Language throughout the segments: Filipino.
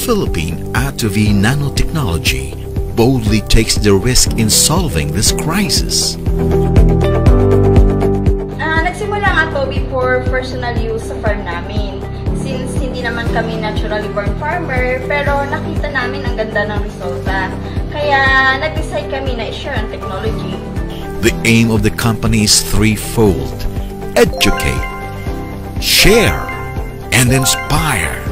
Philippine Attovy Nanotechnology boldly takes the risk in solving this crisis. Nagsimula ang Attovy for personal use sa farm namin. Since hindi naman kami naturally born farmer, pero nakita namin ang ganda ng resulta. Kaya nag-decide kami na i-share ang technology. The aim of the company is threefold: educate, share, and inspire.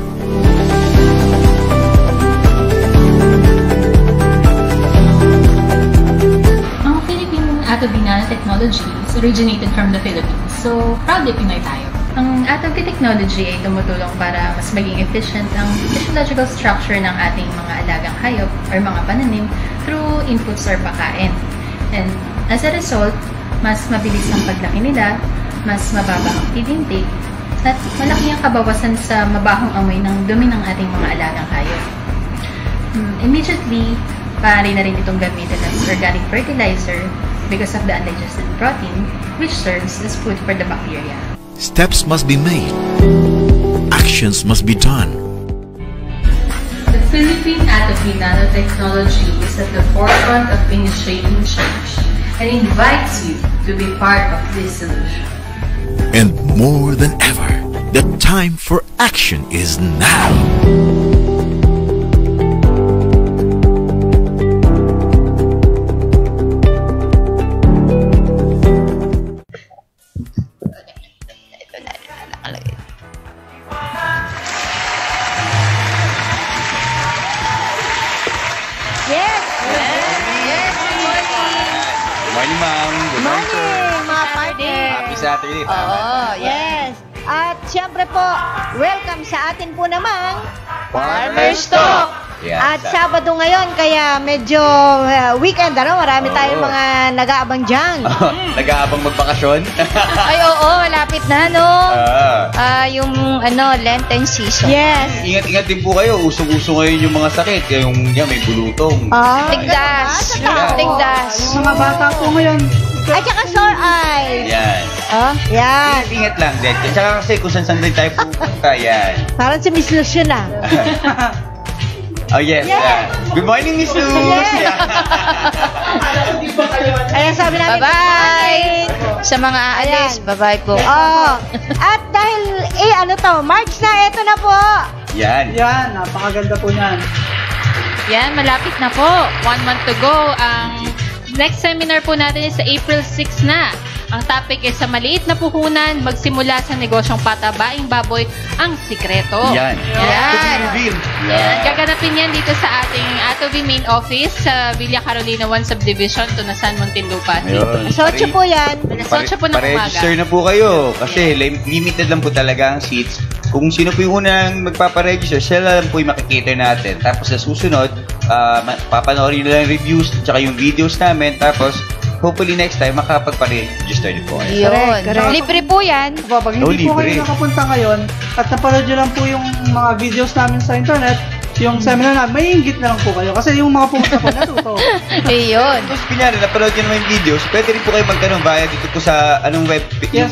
Ang Philippine Attovy Nanotechnology is originated from the Philippines, so proudly Pinoy tayo. Ang Attovy technology ay tumutulong para mas maging efficient ang physiological structure ng ating mga alagang hayop or mga pananim through inputs or pagkain. And as a result, mas mabilis ang paglaki nila, mas mababa ang feed intake, at malaki ang kabawasan sa mabahong amoy ng dumi ng ating mga alagang hayop. Immediately, maaari na rin itong gamitin as organic fertilizer because of the undigested protein, which serves as food for the bacteria. Steps must be made. Actions must be done. The Philippine Attovy Nanotechnology is at the forefront of initiating change and invites you to be part of this solution. And more than ever, the time for action is now. Yes! Yes! Good morning! Good morning, ma'am. Good Morning, mga partner! Happy Saturday, tama? Oo, yes! At syempre po, welcome sa atin po namang Farmer's Talk! Yes, At Sabado ngayon, kaya medyo weekend, marami tayong mga nag-aabang dyan. Nag-aabang magbakasyon? Ay, oo, malapit na, no? Yung, Lenten season. Yes! Ingat-ingat din po kayo. Usong-uso ngayon yung mga sakit. Yung may bulutong. Tigdas. Tigdas. Mga bata po ngayon. At saka sore eyes. Yan. Yan. Ingat lang din. Tsaka kasi kung saan din tayo pupunta, yan. Parang si Miss Lucian ah. Oh, yes. Yes. Good morning, Miss Luz. Yes. Ayan, sabi namin. Bye-bye! Sa mga aalis, bye-bye po. At dahil, March na, eto na po. Yan. Yan, napakaganda po niyan. Yan, malapit na po. 1 month to go. Ang next seminar po natin is sa April 6 na. Ang topic is sa maliit na puhunan, magsimula sa negosyong patabaing baboy, ang sikreto. Yan. Yan. Yan. Gaganapin yan dito sa ating Attovy main office sa Villa Carolina 1 Subdivision, Tunasan, Muntinlupa. So, 8 po yan. Alas 8 po ng umaga. Paregister na po kayo kasi limited lang po talaga ang seats. Kung sino po yung unang magpaparegister, sila lang po yung makikita natin. Tapos sa susunod, papanoorin nyo lang yung reviews tsaka yung videos namin. Tapos, hopefully next time, makapagpa-register din po kayo. Yun. Libre po yan. Pag hindi po kayo nakapunta ngayon at napanood nyo lang po yung mga videos namin sa internet, yung seminar namin, may inggit na lang po kayo. Kasi yung mga pumunta po natuto. Ayun. Tapos, kunyari, napanood nyo naman yung videos, pwede rin po kayo magtanong via dito po sa yung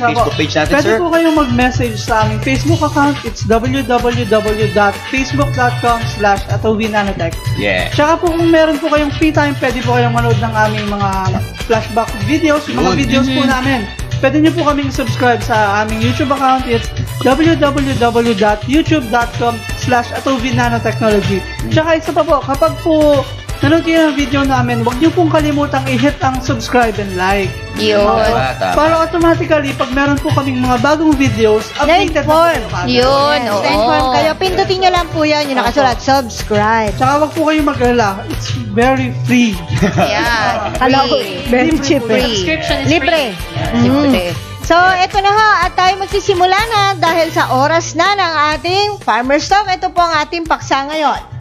Facebook page natin, pwede sir? Pwede po kayo mag-message sa aming Facebook account. It's www.facebook.com/Attovy Nanotech. Yeah. Tsaka po kung meron po kayong free time, pwede po kayong manood ng aming mga flashback videos, mga videos po namin. Pwede nyo po kaming subscribe sa aming YouTube account. It's www.youtube.com/Attovy Nanotechnology. Tsaka isa pa po, kapag po nanood kayo ng video namin, huwag nyo pong kalimutang i-hit ang subscribe and like. Yun. Para automatically, pag meron po kaming mga bagong videos, updated po kayo. Yun, oo. Na-inform kayo. Pindutin nyo lang po yan, yung nakasulat, subscribe. Tsaka wag po kayo mag-alala. It's very free. Yan. Hello, very cheap. Subscription is Libre. Libre. So, eto na ho, at tayo magsisimula na dahil sa oras na ng ating Farmer's Talk. Ito po ang ating paksa ngayon.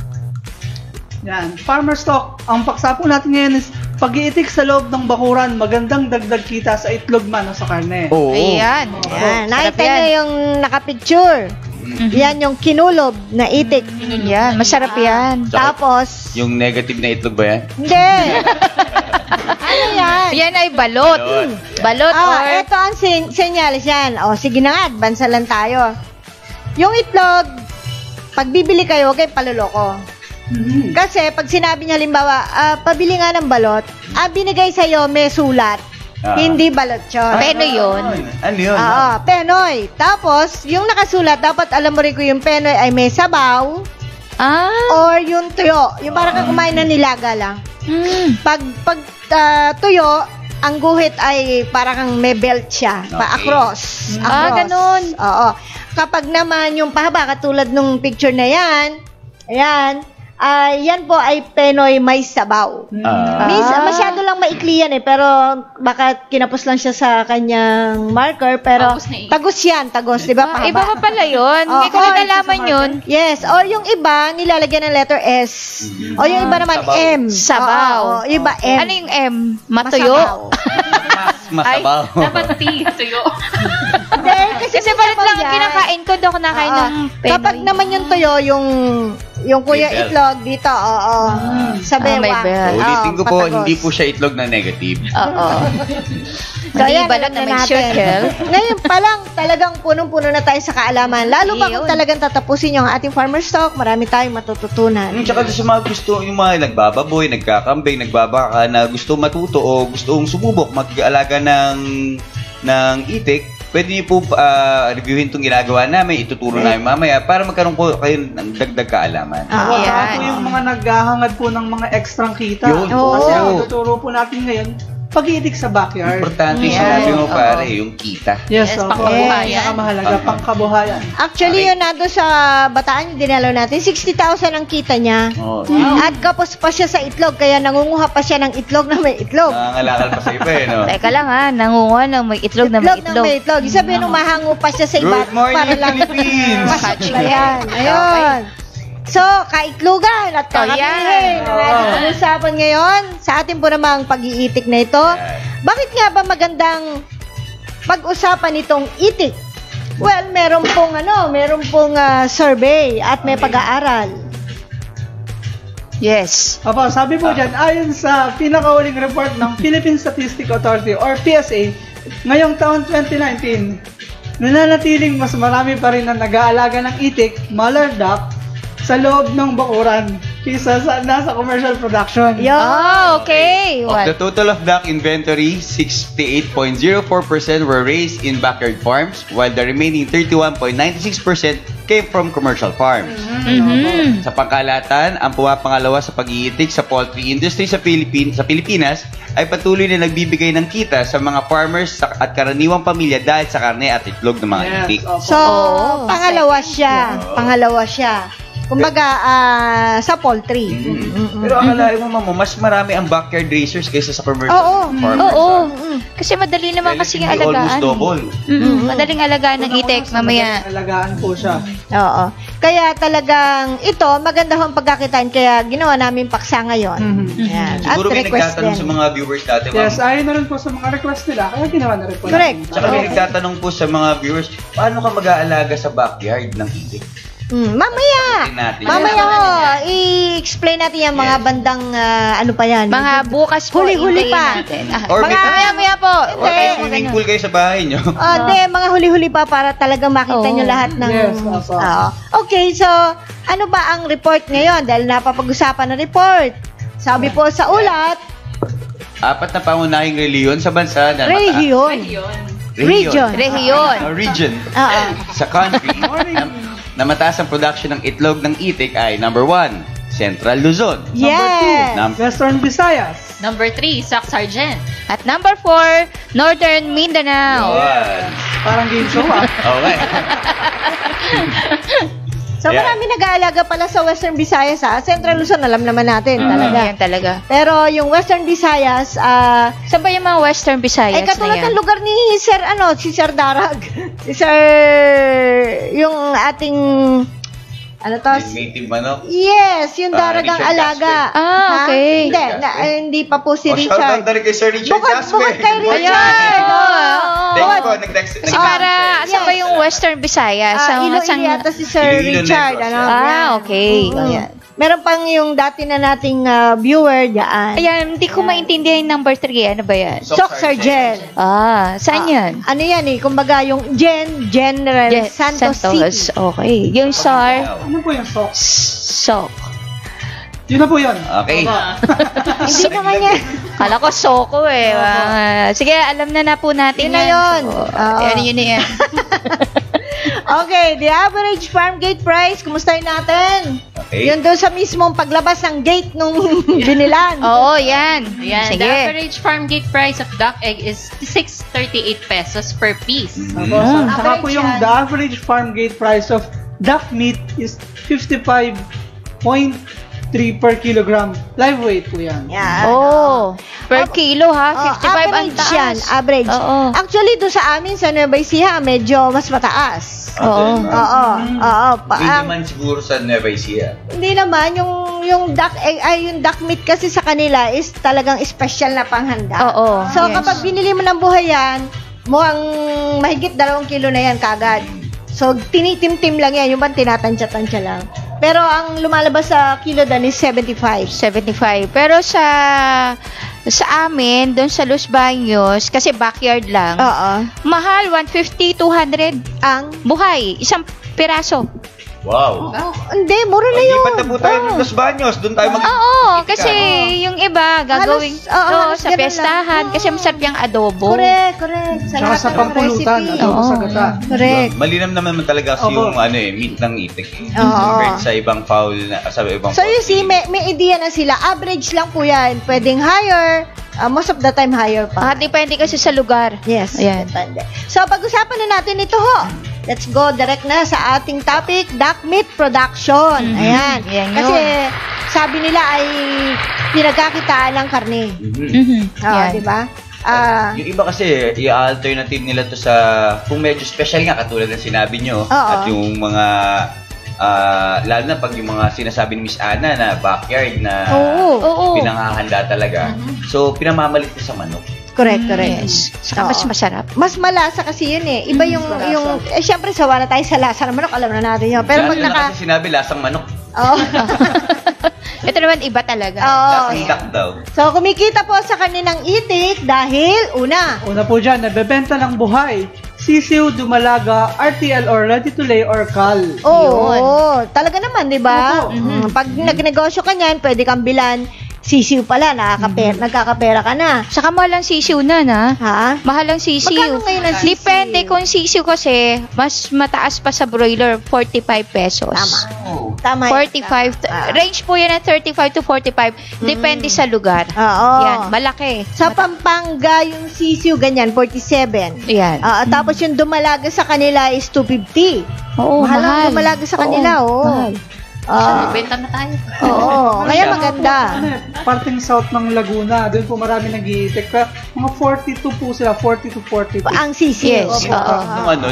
Yan, Farmer's Talk. Ang paksa po natin ngayon is pag-iitik sa loob ng bakuran, magandang dagdag kita sa itlog man o sa karne. Oo. Ayan. Yan, Sarap nakita nyo yung nakapicture. Yan yung kinulob na itik. Yan, masarap yan. Tapos, Yung negative na itlog ba yan? hindi. Ano yan? Yan ay balot. Balot or... Ito ang senyalis yan. O, sige na nga, advance lang tayo. Yung itlog, pag bibili kayo, huwag kayong paluloko. Kasi pag sinabi niya halimbawa, pabili nga ng balot, binigay sa'yo may sulat. Hindi balot yun. Peno yun. Ano yun? Oo, penoy. Tapos, yung nakasulat, dapat alam mo rin kung yung penoy ay may sabaw or yung tuyo. Yung parang kang kumain na nilaga lang. Pag tuyo, ang guhit ay parang may belt siya. Across. Ganun. Oo. Kapag naman yung pahaba, katulad nung picture na yan, ayan, yan po ay penoy may sabaw. Masyado lang maikli yan pero baka kinapos lang siya sa kanyang marker, pero tagos yan, di ba? Pahaba. Iba pa pala yun. Hindi ko na nalaman yun. Yes, or yung iba, nilalagyan ng letter S. O yung iba naman, Sabaw. M. Sabaw. Yung iba, M. Ano yung M? Matuyo? Masabaw. Dapat T, tuyo. Hindi, Kasi balit lang ang kinakain ko. Hindi ako nakain ng penoy. Kapag naman yung tuyo, yung kuya May belt. itlog dito, sa bewang. may belt. Ulitin ko po, patagos. hindi po siya itlog na negative. Oo. So, Hindi ayan, balot alam na may natin. circle. Ngayon pa lang, talagang punong-puno na tayo sa kaalaman. Lalo pa kung Yun. talagang tatapusin yung ating farmer's talk, marami tayong matututunan. Tsaka sa mga gusto, yung mga nagbababoy, nagkakambing, nagbabaka na gusto matuto o gustong sumubok mag-alaga ng itik, pwede niyo po reviewin itong ginagawa namin, ituturo namin mamaya para magkaroon po kayo ng dagdag kaalaman. Saka po yung mga naghahangad po ng mga extrang kita. Yun. Kasi Oo. ang tuturo po natin ngayon, pag-iitik sa backyard. Importante yung sinabi mo pare, yung kita. Yes, pangkabuhayan. Pinakamahalaga, pangkabuhayan. Actually, yun nando sa Bataan, yung dinalaw natin, 60,000 ang kita niya. Oh, At kapos pa siya sa itlog, kaya nangunguha pa siya ng itlog na may itlog. nangangalakal pa sa iba no? Teka lang nangunguha ng may itlog na may na itlog. may itlog. Sabihin nung mahango pa siya sa iba. Good morning, para lang Philippines! Ayan, ayun. So, kaitlugan at kakamihin. Ang ating pag-usapan ngayon sa ating po namang pag-iitik na ito. Bakit nga ba magandang pag-usapan itong itik? Well, meron pong survey at may pag-aaral. Yes. Opo, sabi po dyan, ayon sa pinakahuling report ng Philippine Statistics Authority or PSA, ngayong taon 2019, nananatiling mas marami pa rin na nag-aalaga ng itik, mallard duck, sa loob ng bakuran kaysa sa nasa commercial production. Okay. Of the total of duck inventory, 68.04% were raised in backyard farms, while the remaining 31.96% came from commercial farms. Sa pangkalatan, ang pumapangalawa sa pag-iitik sa poultry industry sa Pilipinas ay patuloy na nagbibigay ng kita sa mga farmers at karaniwang pamilya dahil sa karne at itlog ng mga itik. Opo. So, pangalawa siya. Kumbaga, sa poultry. Pero akalain mo, mamo, mas marami ang backyard raisers kaysa sa commercial farmers. Oo. Kasi madali naman kasi yung Relatively alagaan. almost double. Madaling alagaan ng itik mamaya. Alagaan po siya. Oo. Kaya talagang ito, maganda hong pagkakitaan. Kaya ginawa namin paksa ngayon. Ayan. At Siguro may request nagtatanong sa din. mga viewers natin, ma'am. Yes, ayon na rin po sa mga request nila, kaya ginawa na rin po. Correct. Tsaka may nagtatanong po sa mga viewers, paano ka mag-aalaga sa backyard ng itik? Mamaya. Natin. Mamaya i-explain natin yung mga bandang ano pa yan. Mga bukas po. Huli-huli hintayin pa. natin. Or Mamaya po. Or may swimming pool kayo sa bahay nyo. Hindi, mga huli-huli pa para talagang makita nyo lahat ng... Yes, opo. Okay, so, ano ba ang report ngayon? Dahil napapag-usapan ng report. Sabi po sa ulat, 4 na pangunahing reliyon sa bansa na Region. Region. Region Oo. sa country na mataas ang production ng itlog ng itik ay number 1, Central Luzon. Yes. Western Visayas. Number 3, Sock Sergeant. At number 4, Northern Mindanao. Parang game show Okay. So, marami nag-aalaga pala sa Western Visayas, Central Luzon, alam naman natin talaga. Yan talaga. Pero yung Western Visayas, Saan ba yung mga Western Visayas katulad na yan? ng lugar ni Sir, si Sir Darag. Si Sir, yung ating, Native manok. yes, yung daragang Richard alaga. Ah, okay. Hindi, hindi pa po si Shoutout Richard. na rin kay Sir Richard Bukod kay Richard. Ayan. Thank you po. Kasi para, saan ba yung Western Visayas? Iloilo Saan- yata si Sir Iloilo Richard. Negros, Ano, Ah, yan. okay. Mm. meron pang yung dati na nating viewer diyan. Ayan, hindi ko maintindihan yung number 3. Ano ba yan? Sock Sergeant. Saan yan? Ano yan kumbaga yung General Santos City. Okay. Yung SAR? Ano po yung SOC? SOC. Yun na po yun. Okay. Hindi naman yan. Kala ko Soko sige, alam na po natin Yun na yun. Yun na yan. Okay, the average farm gate price, kumustahin natin? Okay. Yun doon sa mismong paglabas ng gate nung binilan. Oo, yan. Ayan, Sige. the average farm gate price of duck egg is 638 pesos per piece. Saka po yung the average farm gate price of duck meat is 55.3 per kilogram. Live weight po yan. Yan. Per kilo ha? 55 ang average taas. yan, average. Oo. Actually, doon sa amin sa Nueva Ecija, medyo mas mataas. Oo. Hindi naman siguro sa Nueva Ecija. Hindi naman, yung duck egg, yung duck meat kasi sa kanila is talagang special na panghanda. Oo. So, Yes. kapag binili mo ng buhay yan, mukhang mahigit 2 kilo na yan kagad. So, tinitim-tim lang yan. Yung bang tinatansya-tansya lang. Pero ang lumalabas sa kilo dan is 75. 75. Pero sa amin, doon sa Los Baños, kasi backyard lang, mahal, 150, 200 Ang? buhay, isang piraso. Wow. Hindi, mura na yun. Lipat na po tayo ng Los Baños. Doon tayo Oo, kasi yung iba, gagawin halos sa ganun pestahan, lang. kasi masarap yung adobo. Correct. Tsaka lahat sa ng pampulutan, recipe. adobo sa gata. Correct. Malinam naman talaga kasi yung meat ng itik. Compared sa ibang fowl sa ibang So you see, may idea na sila. Average lang po yan. Pwedeng higher. Most of the time higher pa. Depende kasi sa lugar. Yes. Ayan. Depende. So pag-usapan na natin ito ho. Let's go direct na sa ating topic, duck meat production. Ayan. Yan yun. Kasi sabi nila ay pinagkakitaan ng karne. Yan. Di ba? Yung iba kasi, i-alternative nila to sa, kung medyo special nga, katulad ng sinabi nyo, at yung mga, lalo na pag yung mga sinasabi ni Miss Ana na backyard na pinangahanda talaga. So, pinamamalit ko sa manok. Correct. Yes. Saka mas masarap. Mas malasa kasi yun eh. Iba yung syempre sawa na tayo sa lasa ng manok, alam na natin yun. Pero pag na kasi sinabi, lasang manok. Ito naman iba talaga. Lasang duck daw. So, kumikita po sa kaninang itik dahil, una po dyan, nabebenta ng buhay. Sisiw, dumalaga, RTL or ready to lay or call. Talaga naman, di ba? Pag nagnegosyo ka niyan, pwede kang bilan. Sisiw pala, nagkakapera ka na. Saka mahal ang sisiw na, Ha? Mahal ang sisiw. Magkano ngayon ang sisiw? Depende kung sisiw kasi, mas mataas pa sa broiler, 45 pesos. Tama. 45. Range po yan ng 35 to 45. Depende sa lugar. Yan, malaki. Sa Pampanga, yung sisiw, ganyan, 47. Yan. Tapos yung dumalaga sa kanila is 250. Mahal ang dumalaga sa kanila, Mahal. Benta na tayo. Kaya maganda. Parting south ng Laguna, doon po marami nag-iitik. Mga 42 po sila, 40 to 42. Ang sisiw. Yes.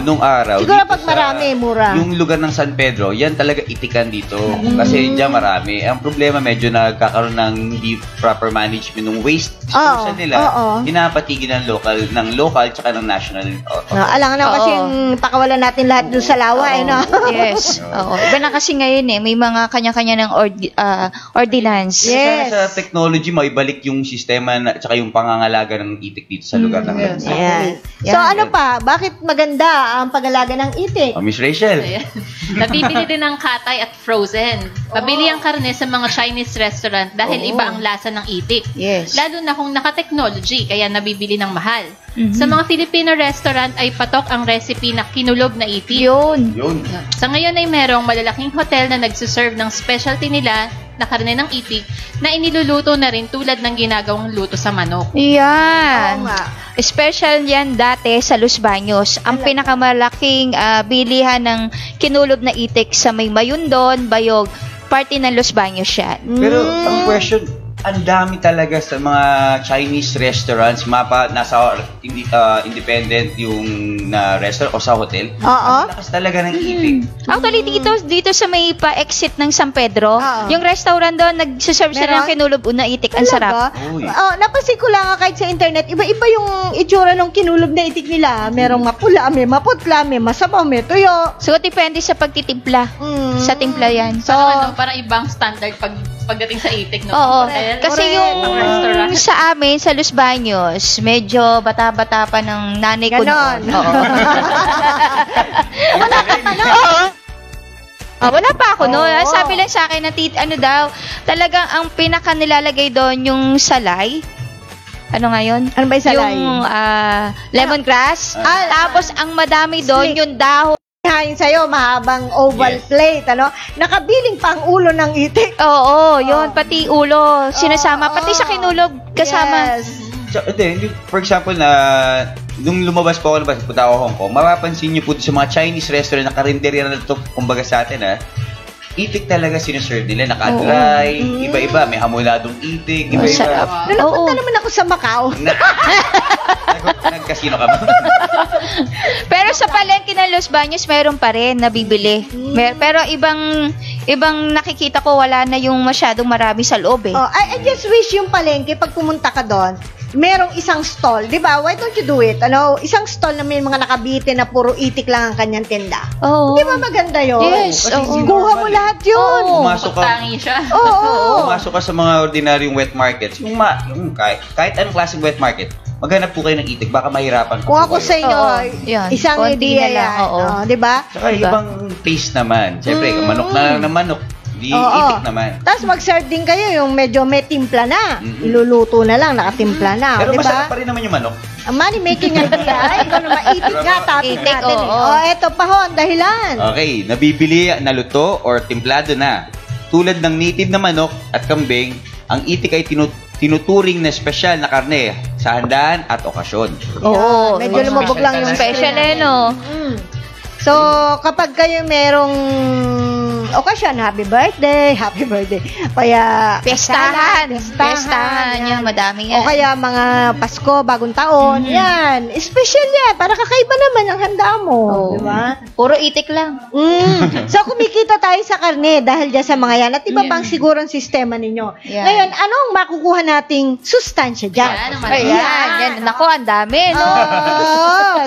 Nung araw. Siguro dito pag marami, mura. Yung lugar ng San Pedro, yan talaga itikan dito. Kasi diyan marami. Ang problema, medyo nagkakaroon ng hindi proper management ng waste disposal nila. Pinapatigil ng local tsaka ng national. Alangan na kasi yung pakawalan natin lahat doon sa lawa, Yes. Iba na kasi ngayon may mga kanya-kanya ng ordinance. Yes. Sa technology mo, ibalik yung sistema tsaka yung pangangalaga ng itik dito sa lugar ng bansa. Yan. So ano pa? Bakit maganda ang pag-alaga ng itik? Miss Rachel. Nabibili din ng katay at frozen. Pabili ang karne sa mga Chinese restaurant dahil iba ang lasa ng itik. Yes. Lalo na kung naka-technology, kaya nabibili ng mahal. Sa mga Filipino restaurant ay patok ang recipe na kinulog na itik. Yun. Sa ngayon ay merong malalaking hotel na nagsiserve ng specialty nila na karne ng itik na iniluluto na rin tulad ng ginagawang luto sa manok. Yan. Special yan dati sa Los Baños. Ang pinakamalaking bilihan ng kinulog na itik sa may Mayundon, Bayog, party ng Los Baños yan. Pero ang question, ang dami talaga sa mga Chinese restaurants, nasa independent yung na restaurant o sa hotel. Oo. Ang lakas talaga ng itik. Actually, dito sa may pa-exit ng San Pedro, yung restaurant doon, nagsaserve sila ng kinulog na itik. Ang sarap. Uy. Napansin ko lang kahit sa internet, iba-iba yung itsura ng kinulog na itik nila. Merong mapula, may maputla, may masabaw, may tuyo. So, depende sa pagtitimpla. Sa timpla yan. So, Parang ibang standard pagdating sa itik, no? oo. Hotel, Kasi yung restaurant. sa amin, sa Los Baños, medyo bata-bata pa ng nanay ko Ganon. noon. Oo. Wala pa ako noon. Oo. Sabi lang sa akin na talagang ang pinaka nilalagay doon yung salay. Ano nga yun? Ano ba yung salay? Yung lemongrass. Tapos ang madami doon yung dahon. Hain sa'yo, mahabang oval plate, ano? Nakabiling pa ang ulo ng itik. Oo, yun. Pati ulo. Sinasama. Pati sa kinulog kasama. Yes. So, for example, nung lumabas po ako, punta ako Hong Kong, mapapansin niyo po sa mga Chinese restaurant na karinderya na ito, kumbaga sa atin, itik talaga sineserve nila, naka-dry, iba-iba, may hamuladong itik, iba-iba. Sarap. Nalapunta naman ako sa Macau. Nagkasino ka ba? Pero sa palengke ng Los Baños, meron pa rin nabibili. Pero ibang nakikita ko, wala na yung masyadong marami sa loob eh. I just wish yung palengke, pag pumunta ka doon, merong isang stall, di ba? Why don't you do it? Isang stall na may mga nakabitin na puro itik lang ang kanyang tinda. Oo. Di ba maganda yun? Yes. Kasi Kuha mo lahat yun. Pumasok ka. Tangi siya. Oo. Pumasok ka sa mga ordinaryong wet markets, yung kahit anong klaseng wet market, maghanap po kayo ng itik, baka mahirapan Kung ako sa inyo, Oo, yan. isang Konti idea na lang, yan. oo. Di ba? Saka ibang taste naman. Siyempre, manok na lang na manok. Di itik naman. Tapos mag-serve din kayo yung medyo may timpla na. Iluluto na lang, nakatimpla na. Pero Di masarap ba? pa rin naman yung manok. Money making idea. Ay, ikaw naman, itik nga, topic Itik, natin. oo. Eto pa ho, ang dahilan. Okay, nabibili na luto or timplado na. Tulad ng native na manok at kambing, ang itik ay tinuturing na espesyal na karne sa handaan at okasyon. Oo. Medyo lumubog lang yung Special no? So, kapag kayo merong okasyon, happy birthday. Kaya, Pestahan yan. yan, madami yan. O kaya mga Pasko, bagong taon, yan. Special yan. Para kakaiba naman ang handa mo. Oo. Di ba? Puro itik lang. So, kumikita tayo sa karne dahil dyan sa mga yan. At iba pang siguro ang sistema ninyo. Yan. Ngayon, anong makukuha nating sustansya dyan? Yan. Nako, ang dami, no?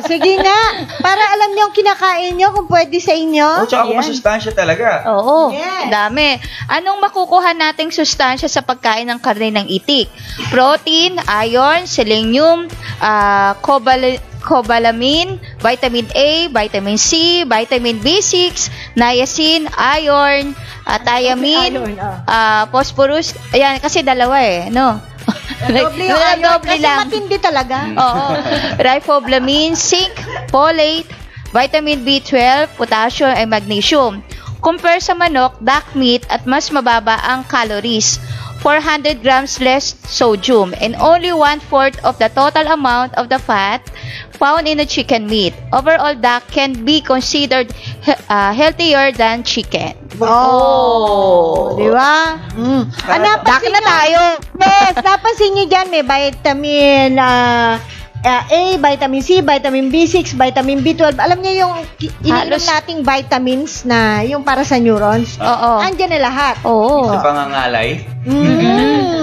Sige nga. Para alam niyo ang kinakain nyo kung pwede sa inyo. Tsaka kung masustansya talaga. Oo, Yes. dami. Anong makukuha nating sustansya sa pagkain ng karne ng itik? Protein, iron, selenium, cobalamin, vitamin A, vitamin C, vitamin B6, niacin, iron, thiamine, Iron, phosphorus. Ayan, kasi dalawa no? Doble yung iron Doble kasi lang. matindi talaga. Oo. Riboflavin, zinc, folate, vitamin B12, potassium, and magnesium. Compare sa manok, duck meat, at mas mababa ang calories. 400 grams less sodium and only 1/4 of the total amount of the fat found in the chicken meat. Overall, duck can be considered healthier than chicken. Di ba? Duck na tayo. Yes, napansin nyo dyan, may vitamin A, vitamin C, vitamin B6, vitamin B12. Alam niyo yung iniinom Halos- nating vitamins na yung para sa neurons? Oo. Andyan na lahat. Oo. Sa pangangalay.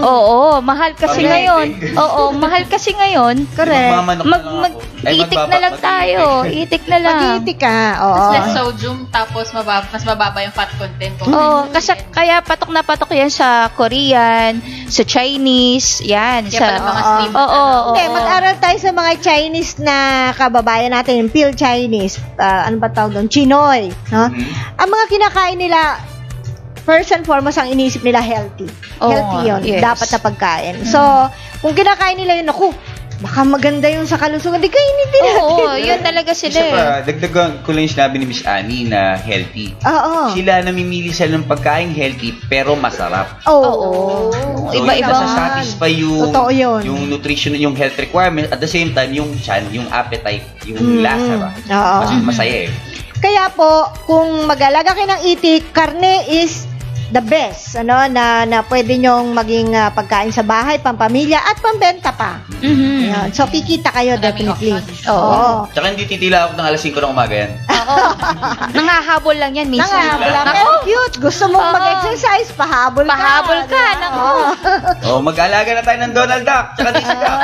Oo, mahal kasi Correct. ngayon. Oo, mahal kasi ngayon. Correct. Magmamanok na lang ako. Ay, Itik na lang tayo. Itik na lang. Mag-iitik ka. Oo. Less sodium, tapos mas mababa yung fat content. Oo, kasi kaya patok na patok yan sa Korean, sa Chinese, yan. Kaya Sa, pala mga slim. oo. Hindi, mag-aral tayo sa mga Chinese na kababayan natin, yung Pil Chinese. Ano ba tawag doon? Chinoy. No? Ang mga kinakain nila, first and foremost, ang iniisip nila healthy. Oo Healthy nga, yun. yes. Dapat na pagkain. So, kung kinakain nila yun, ako, baka maganda yung sa kalusugan. Di kainin din natin. Oo, yun talaga sila Isa pa, eh. dagdagan ko lang yung sinabi ni Miss Annie na healthy. Oo. Sila namimili sila ng pagkain healthy pero masarap. Oo. So, Iba-iba. satisfy yung, Totoo yun. yung nutrition, yung health requirement, at the same time, yung chan, yung appetite, yung lasa ba? Oo. Masaya eh. Kaya po, kung mag-alaga kayo ng itik, karne is the best, na pwede nyong maging pagkain sa bahay, pampamilya, at pambenta pa. Ayan. So, kikita kayo definitely. Oo. Tsaka hindi titila ako ng alas 5 ng umaga yan. Oo. Nangahabol lang yan minsan. Nangahabol lang. Pero cute. Gusto mong mag-exercise, pahabol ka. Pahabol ka. Naku. Mag-aalaga na tayo ng Donald Duck. Tsaka Daisy Duck.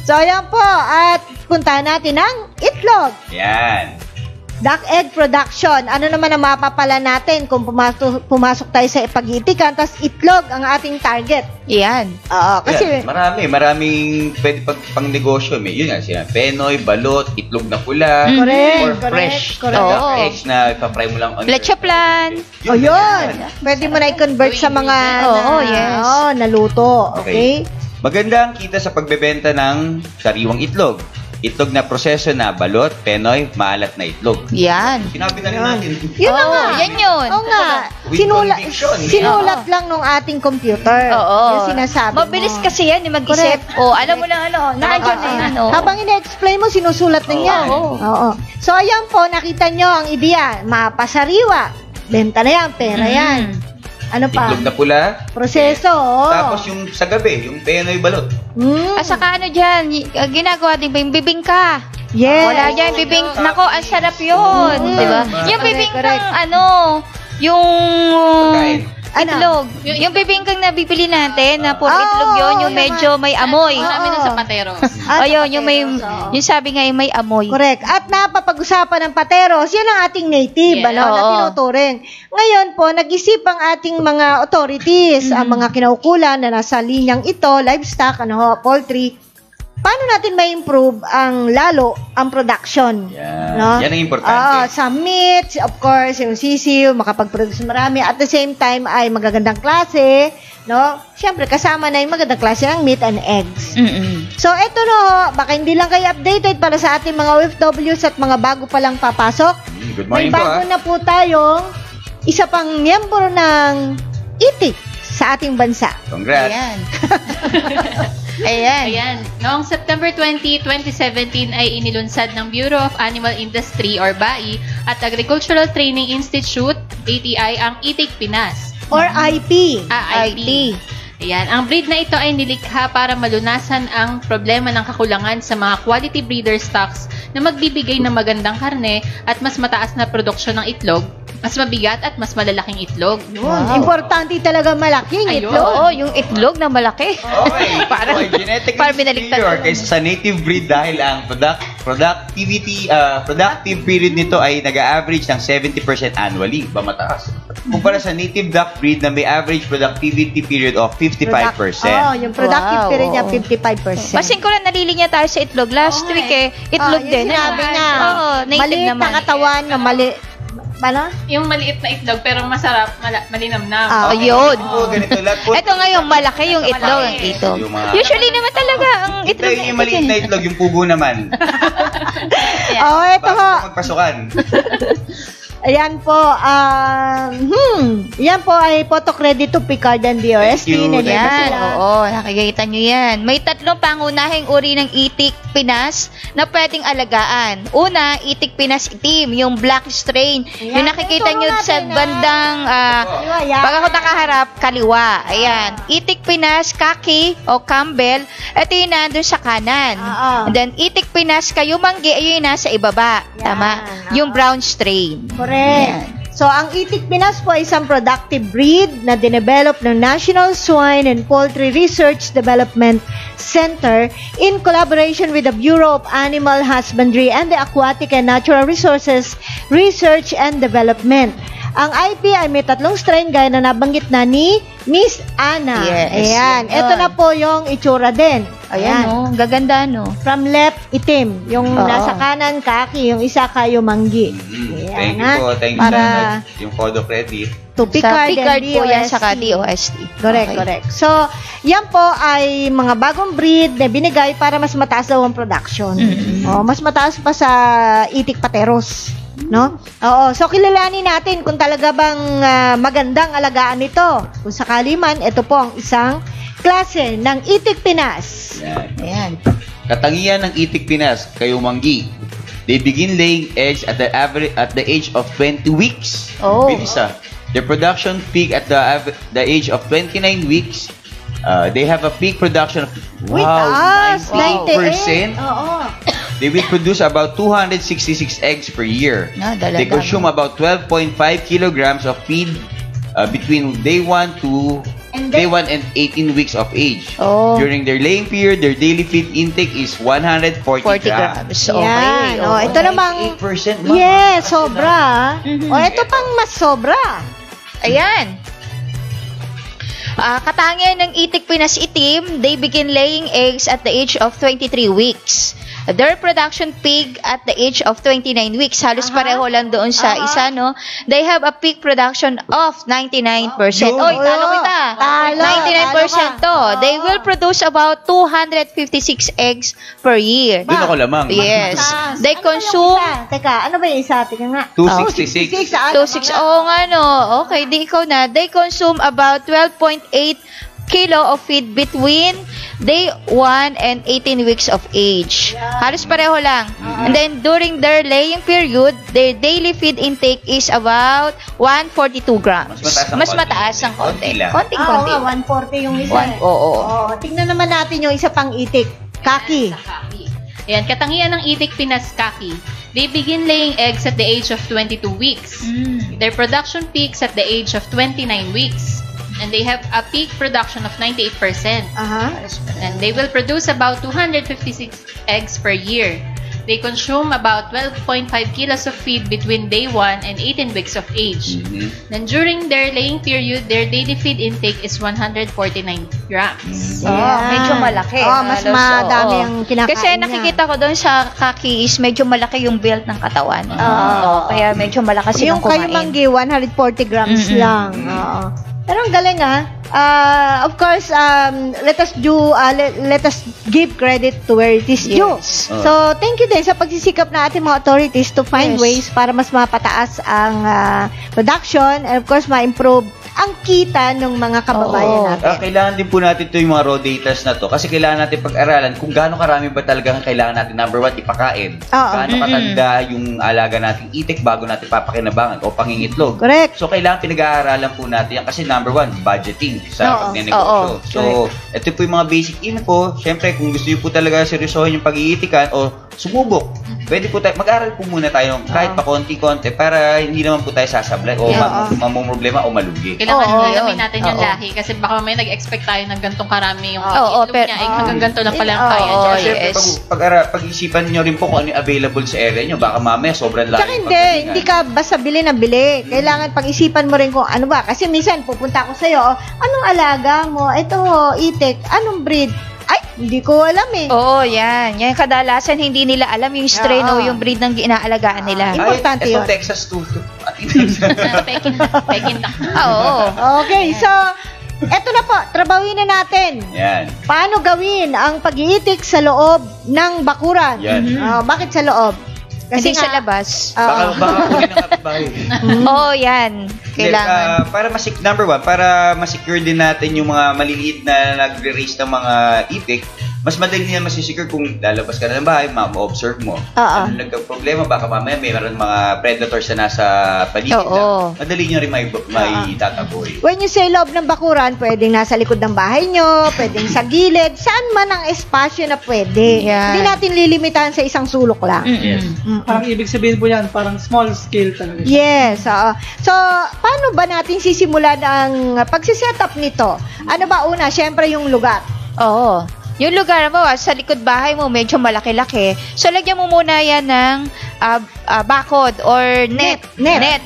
So, ayan po. At puntahan natin ang itlog. Yan. Duck egg production. Ano naman ang mapapala natin kung pumasok tayo sa pag-iitikan, tas itlog ang ating target. Yan. Kasi maraming pwede pang negosyo. Yun nga siya. Penoy, balot, itlog na pula, or fresh. Duck eggs na ipapry mo lang. Leche plan. Yun. Pwede mo na i-convert sa mga naluto. Okay? Maganda ang kita sa pagbebenta ng sariwang itlog. Itlog na proseso na balot, penoy, maalat na itlog. Yan. Sinabi na rin natin. Yun na nga. Yan yun. Oo nga. Sinulat lang nung ating computer. Oo. Yung sinasabi Mabilis mo. kasi yan, mag-isip. Alam mo lang nandiyan na yan. Habang ina-explain mo, sinusulat na yan. Oo. So, ayan po, nakita nyo ang ideya. Mapasariwa. Benta na yan, pera yan. Ano pa? Itlog na pula. Proseso. Tapos yung sa gabi, yung penoy balot. At saka dyan, ginagawa din ba yung bibingka? Yes. Wala dyan, bibing. Nako, ang sarap yun. Diba? Yung bibingkang yung itlog. Yung bibingkang nabibili natin na puro itlog yun, yung medyo may amoy. Sabi na sa pateros. Ayun, yung sabi nga yung may amoy. Correct. At napapag-usapan ng pateros, yan ang ating native, na tinuturing. Ngayon po, nag-isip ang ating mga authorities, ang mga kinaukulan na nasa linyang ito, livestock, poultry. Paano natin ma-improve lalo ang production? Yan. No? Yan ang importante. Sa meat, of course, yung sisiw, makapag-produce marami. At the same time, ay magagandang klase. No? Siyempre, kasama na yung magandang klase ng meat and eggs. So, eto baka hindi lang kayo updated para sa ating mga OFWs at mga bago pa lang papasok. Good morning May bago na po tayong isa pang miyembro ng ITIC sa ating bansa. Congrats. Ayan. Noong September 20, 2017 ay inilunsad ng Bureau of Animal Industry or BAI at Agricultural Training Institute, ATI, ang ITIC Pinas. Or IP. IT. Ayan, ang breed na ito ay nilikha para malunasan ang problema ng kakulangan sa mga quality breeder stocks na magbibigay ng magandang karne at mas mataas na produksyon ng itlog, mas mabigat at mas malalaking itlog. Importante talaga malaki yung itlog. Oo, yung itlog na malaki. Okay. Parang genetically superior kaysa sa native breed dahil ang productive period nito ay nag-average ng 70% annually. Ba mataas? Kumpara sa native duck breed na may average productivity period of 55%. Yung productive period niya 55%. Pasing ko lang nalilinya tayo sa itlog. Last week itlog din. Sinabi na. Native maliit naman. na katawan na Yung maliit na itlog pero masarap, malinamnam. Ayun. Ganito lang. Ito ngayon, malaki yung itlog. Usually naman talaga ang itlog. Yung maliit na itlog, yung pugo naman. Ito Magpasukan. Ayan po, yan po ay photo credit to Picard and DOST. Yan, nakikita nyo yan. May 3 pangunahing uri ng itik Pinas na pwedeng alagaan. Una, itik Pinas itim, yung black strain. Yung nakikita nyo sa bandang, baka ko nakaharap, kaliwa. Ayan. Itik Pinas Kaki o Campbell, ito yung nandun sa kanan. And then, itik Pinas Kayumanggi, ayun yung nasa ibaba. Tama? Yung brown strain. Correct. So, ang Itik Pinas po ay isang productive breed na dinevelop ng National Swine and Poultry Research Development Center in collaboration with the Bureau of Animal Husbandry and the Aquatic and Natural Resources Research and Development. Ang IP ay may 3 strain gaya na nabanggit na ni Miss Ana. Yes. Ayan. Ito na po yung itsura din. Ayan, gaganda, no? From left, itim. Yung nasa kanan, kaki. Yung isa, kayumanggi. Thank you po. Thank you para yung photo credit. To Picard Picard and po yan, DOST. saka DOST. Correct. So, yan po ay mga bagong breed na binigay para mas mataas daw ang production. Mas mataas pa sa itik pateros. No? So kilalanin natin kung talaga bang magandang alagaan ito. Kung sakali man, ito po ang isang klase ng Itik Pinas. Ayan. Katangian ng Itik Pinas, Kayumanggi. They begin laying eggs at the age of 20 weeks. Oh. Bilis Their production peak at the age of 29 weeks. They have a peak production of 98%. Oo. They will produce about 266 eggs per year. They consume about 12.5 kilograms of feed between day 1 and 18 weeks of age. During their laying period, their daily feed intake is 140 grams. Yan. Ito namang 8%. yes, sobra. Ito pang mas sobra. Ayan. Katangian ng itik Pinas itim, they begin laying eggs at the age of 23 weeks. Their production peak at the age of 29 weeks. Halos pareho lang doon sa isa, no? They have a peak production of 99%. Oy, talo kita. 99% to. They will produce about 256 eggs per year. Doon ako lamang. Yes. They consume... Teka, ano ba yung isa? Teka nga. 266. 2.6. Oo nga, no. Okay, di ikaw na. They consume about 12.8 kilo of feed between day 1 and 18 weeks of age. Halos pareho lang. And then, during their laying period, their daily feed intake is about 142 grams. Mas mataas ang konti. Konting-konti. 140 yung isa. Oo. Tingnan naman natin yung isa pang itik. Kaki. Ayan, katangian ng itik Pinas kaki. They begin laying eggs at the age of 22 weeks. Their production peaks at the age of 29 weeks. And they have a peak production of 98%. And they will produce about 256 eggs per year. They consume about 12.5 kilos of feed between day 1 and 18 weeks of age. Then during their laying period, their daily feed intake is 149 grams. Medyo malaki. Mas madami ang kinakain Kasi nakikita ko doon sa kaki is medyo malaki yung build ng katawan. Kaya medyo malakas silang kumain. Yung kayo manggi, 140 grams lang. Pero ang galing of course, let us give credit to where it is due. So, thank you din sa pagsisikap na ating mga authorities to find ways para mas mapataas ang production and of course, ma-improve ang kita ng mga kababayan natin. Kailangan din po natin ito yung mga raw datas na to kasi kailangan natin pag-aralan kung gaano karami ba talagang kailangan natin, number 1, ipakain. Gaano katanda yung alaga nating itik bago natin papakinabangan o pangingitlog. Correct. So, kailangan pinag-aaralan po natin yan kasi number 1, budgeting sa pagnenegosyo. So, ito po yung mga basic info. Siyempre, kung gusto nyo po talaga seryosohin yung pag-iitikan o sumubok, pwede po tayo, mag-aral po muna tayo kahit pa konti-konti para hindi naman po tayo sasablay o mamumroblema o malugi. Kailangan alamin natin yung lahi kasi baka may nag-expect tayo ng gantong karami yung itlog niya. Hanggang ganito lang pala ang kaya. Siyempre, pag-isipan nyo rin po kung ano yung available sa area nyo. Baka mamaya sobrang laki. Hindi ka basta bili na bili. Kailangan pag-isipan mo rin kung ano ba. Kasi minsan, pupunta ako sa'yo, anong alaga mo? Ito, itik, anong breed? Ay, hindi ko alam eh. Oo, yan. Yan kadalasan hindi nila alam yung strain o yung breed ng inaalagaan nila. Importante yun. Ito Texas too. Peking duck. Okay, so, eto na po, trabawin na natin. Yan. Paano gawin ang pag-iitik sa loob ng bakuran? Yan. Bakit sa loob? Kasi sa labas. Baka kunin ang kapitbahay. Oo, yan. Kailangan. Number 1, para ma-secure din natin yung mga maliliit na nagre-raise ng mga itik, mas madali niya masisecure kung lalabas ka na ng bahay, ma-observe mo. Ano nagka-problema, baka mamaya mayroon mga predators na nasa paligid na. Madali nyo rin may tataboy. When you say loob ng bakuran, pwedeng nasa likod ng bahay nyo, pwedeng sa gilid, saan man ang espasyo na pwede. Hindi natin lilimitahan sa isang sulok lang. Parang ibig sabihin po yan, parang small scale talaga. Yes. So, paano ba natin sisimulan ang pagsiset-up nito? Ano ba una? Siyempre yung lugar. Yung lugar mo, sa likod bahay mo, medyo malaki-laki. So, lagyan mo muna yan ng bakod or net.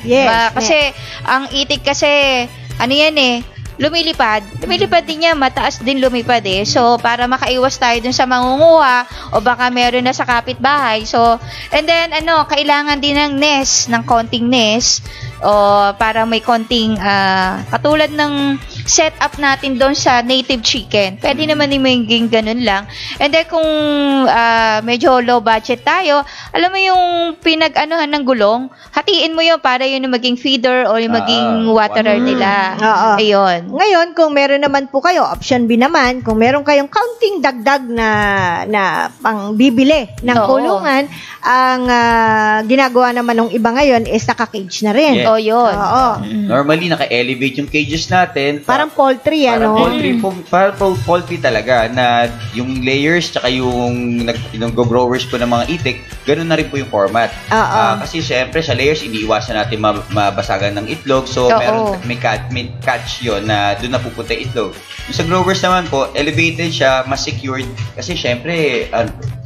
Yes, kasi, ang itik kasi, ano yan lumilipad. Lumilipad din niya, mataas din lumipad So, para makaiwas tayo dun sa mangunguha o baka meron na sa kapitbahay. So, and then, kailangan din ng nest, ng konting nest o para may konting, katulad ng set up natin doon sa native chicken. Pwede naman maging ganun lang. And then kung medyo low budget tayo, alam mo yung pinag-anuhan ng gulong, hatiin mo yun para yun yung maging feeder o yung maging waterer nila. Ayun. Ngayon, kung meron naman po kayo, option B naman, kung meron kayong kaunting dagdag na pang bibili ng kulungan, ang ginagawa naman ng iba ngayon is naka-cage na rin. Yeah. Yun. Normally, naka-elevate yung cages natin. Parang poultry, Parang poultry talaga na yung layers tsaka yung growers po ng mga itik, ganun na rin po yung format. Kasi syempre sa layers, iniiwasan natin mabasagan ng itlog. So, may catch yun na doon na pupunta yung itlog. Yung sa growers naman po, elevated siya, mas secured. Kasi syempre,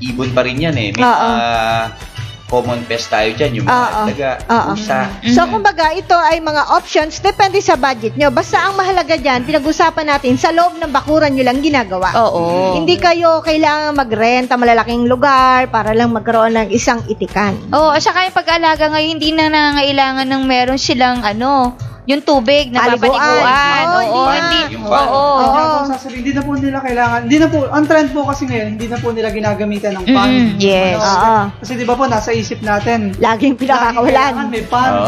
ibon pa rin yan eh. May common pest tayo dyan, yung mga daga, usa. So, kumbaga, ito ay mga options, depende sa budget nyo. Basta ang mahalaga dyan, pinag-usapan natin, sa loob ng bakuran nyo lang ginagawa. Hindi kayo kailangan mag-rent ang malalaking lugar para lang magkaroon ng isang itikan. At saka yung pag-alaga ngayon, hindi na nangangailangan ng meron silang yung tubig na papaniguan. Hindi na po nila kailangan, ang trend po kasi ngayon, hindi na po nila ginagamitan ng pan. Yes. Kasi di ba po, nasa isip natin, laging pinakakawalan. May pan.